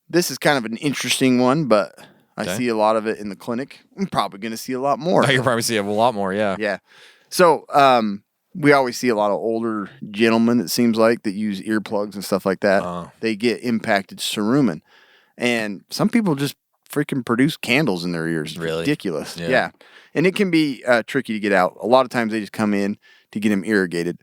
[SPEAKER 4] this is kind of an interesting one, but I
[SPEAKER 5] Okay.
[SPEAKER 4] see a lot of it in the clinic. I'm probably going to see a lot more.
[SPEAKER 5] You'll probably see a lot more. Yeah.
[SPEAKER 4] Yeah. So we always see a lot of older gentlemen, it seems like, that use earplugs and stuff like that.
[SPEAKER 5] Oh.
[SPEAKER 4] They get impacted cerumen. And some people just freaking produce candles in their ears. It's
[SPEAKER 5] Really?
[SPEAKER 4] ridiculous.
[SPEAKER 5] Yeah.
[SPEAKER 4] Yeah. And it can be tricky to get out. A lot of times they just come in to get them irrigated.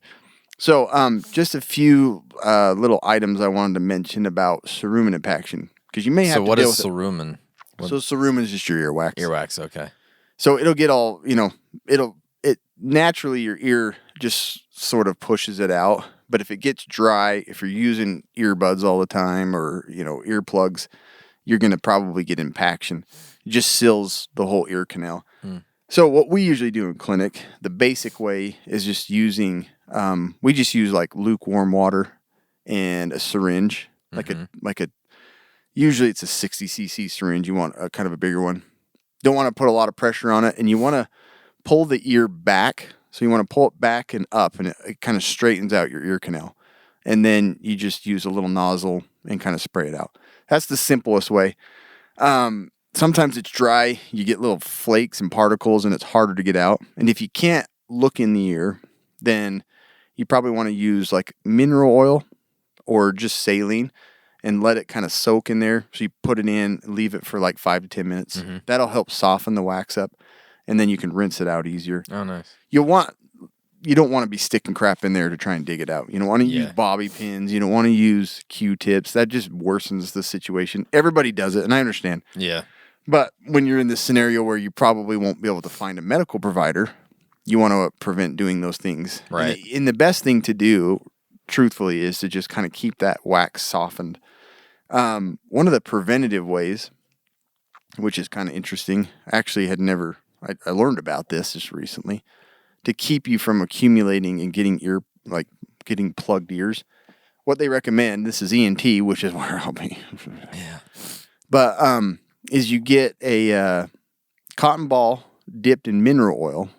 [SPEAKER 4] So just a few little items I wanted to mention about cerumen impaction. Because you may have
[SPEAKER 5] So
[SPEAKER 4] to
[SPEAKER 5] what
[SPEAKER 4] deal
[SPEAKER 5] is
[SPEAKER 4] with it.
[SPEAKER 5] cerumen?
[SPEAKER 4] So cerumen is just your earwax.
[SPEAKER 5] Earwax. Okay.
[SPEAKER 4] So it'll get all, it naturally your ear just sort of pushes it out. But if it gets dry, if you're using earbuds all the time or, earplugs, you're going to probably get impaction. It just seals the whole ear canal. So what we usually do in clinic, the basic way is just using, we just use like lukewarm water and a syringe, usually it's a 60 cc syringe. You want a kind of a bigger one. Don't want to put a lot of pressure on it, and you want to pull the ear back. So you want to pull it back and up, and it kind of straightens out your ear canal. And then you just use a little nozzle and kind of spray it out. That's the simplest way. Sometimes it's dry. You get little flakes and particles, and it's harder to get out. And if you can't look in the ear, then you probably want to use like mineral oil or just saline and let it kind of soak in there. So you put it in, leave it for like 5 to 10 minutes.
[SPEAKER 5] Mm-hmm.
[SPEAKER 4] That'll help soften the wax up, and then you can rinse it out easier.
[SPEAKER 5] Oh, nice.
[SPEAKER 4] You'll want you don't want to be sticking crap in there to try and dig it out. You don't want to use bobby pins. You don't want to use Q-tips. That just worsens the situation. Everybody does it, and I understand.
[SPEAKER 5] Yeah.
[SPEAKER 4] But when you're in this scenario where you probably won't be able to find a medical provider, you want to prevent doing those things.
[SPEAKER 5] Right.
[SPEAKER 4] And the best thing to do, truthfully, is to just kind of keep that wax softened. One of the preventative ways, which is kind of interesting, actually I learned about this just recently, to keep you from accumulating and getting plugged ears. What they recommend, this is ENT, which is where I'll be.
[SPEAKER 5] Yeah.
[SPEAKER 4] But is you get a cotton ball dipped in mineral oil,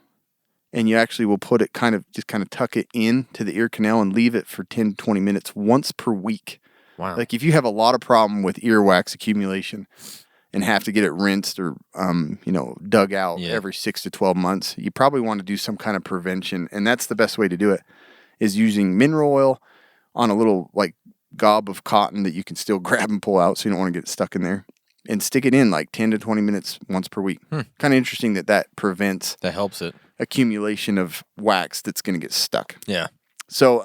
[SPEAKER 4] and you actually will put it kind of tuck it in to the ear canal and leave it for 10 to 20 minutes once per week.
[SPEAKER 5] Wow.
[SPEAKER 4] Like if you have a lot of problem with earwax accumulation and have to get it rinsed or dug out every 6 to 12 months, you probably want to do some kind of prevention, and that's the best way to do it, is using mineral oil on a little like gob of cotton that you can still grab and pull out, so you don't want to get it stuck in there, and stick it in like 10 to 20 minutes once per week. Kind of interesting that prevents
[SPEAKER 5] That helps it.
[SPEAKER 4] accumulation of wax that's going to get stuck.
[SPEAKER 5] Yeah.
[SPEAKER 4] So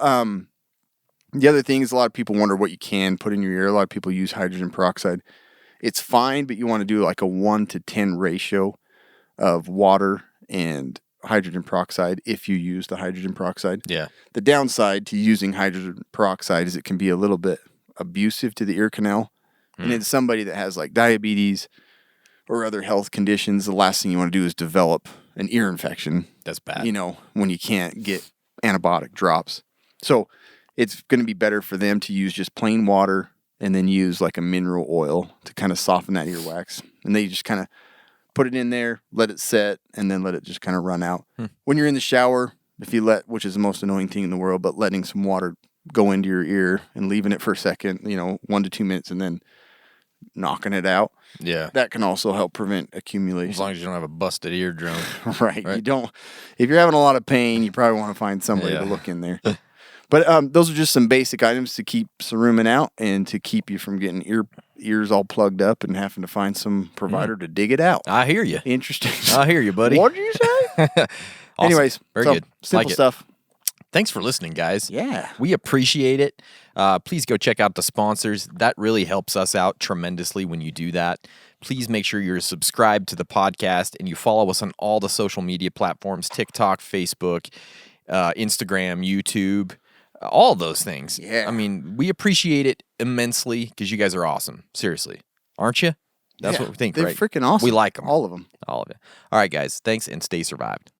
[SPEAKER 4] the other thing is, a lot of people wonder what you can put in your ear. A lot of people use hydrogen peroxide. It's fine, but you want to do like a 1 to 10 ratio of water and hydrogen peroxide if you use the hydrogen peroxide.
[SPEAKER 5] Yeah.
[SPEAKER 4] The downside to using hydrogen peroxide is it can be a little bit abusive to the ear canal. And in somebody that has like diabetes or other health conditions, the last thing you want to do is develop an ear infection.
[SPEAKER 5] That's bad.
[SPEAKER 4] When you can't get antibiotic drops. So it's going to be better for them to use just plain water and then use like a mineral oil to kind of soften that earwax. And they just kind of put it in there, let it set, and then let it just kind of run out. When you're in the shower, which is the most annoying thing in the world, but letting some water go into your ear and leaving it for a second, 1 to 2 minutes, and then knocking it out.
[SPEAKER 5] Yeah.
[SPEAKER 4] That can also help prevent accumulation.
[SPEAKER 5] As long as you don't have a busted eardrum.
[SPEAKER 4] Right. You don't. If you're having a lot of pain, you probably want to find somebody to look in there. But those are just some basic items to keep cerumen out and to keep you from getting ears all plugged up and having to find some provider to dig it out.
[SPEAKER 5] I hear you.
[SPEAKER 4] Interesting.
[SPEAKER 5] I hear you, buddy.
[SPEAKER 4] What did you say?
[SPEAKER 5] Awesome.
[SPEAKER 4] Anyways,
[SPEAKER 5] Very good.
[SPEAKER 4] Simple
[SPEAKER 5] Like it.
[SPEAKER 4] stuff.
[SPEAKER 5] Thanks for listening, guys.
[SPEAKER 4] Yeah.
[SPEAKER 5] We appreciate it. Please go check out the sponsors. That really helps us out tremendously when you do that. Please make sure you're subscribed to the podcast and you follow us on all the social media platforms, TikTok, Facebook, Instagram, YouTube, all those things.
[SPEAKER 4] Yeah.
[SPEAKER 5] I mean, we appreciate it immensely because you guys are awesome. Seriously. Aren't you? That's what we think,
[SPEAKER 4] They're
[SPEAKER 5] right?
[SPEAKER 4] freaking awesome.
[SPEAKER 5] We like them.
[SPEAKER 4] All of them.
[SPEAKER 5] All of it. All right, guys. Thanks and stay survived.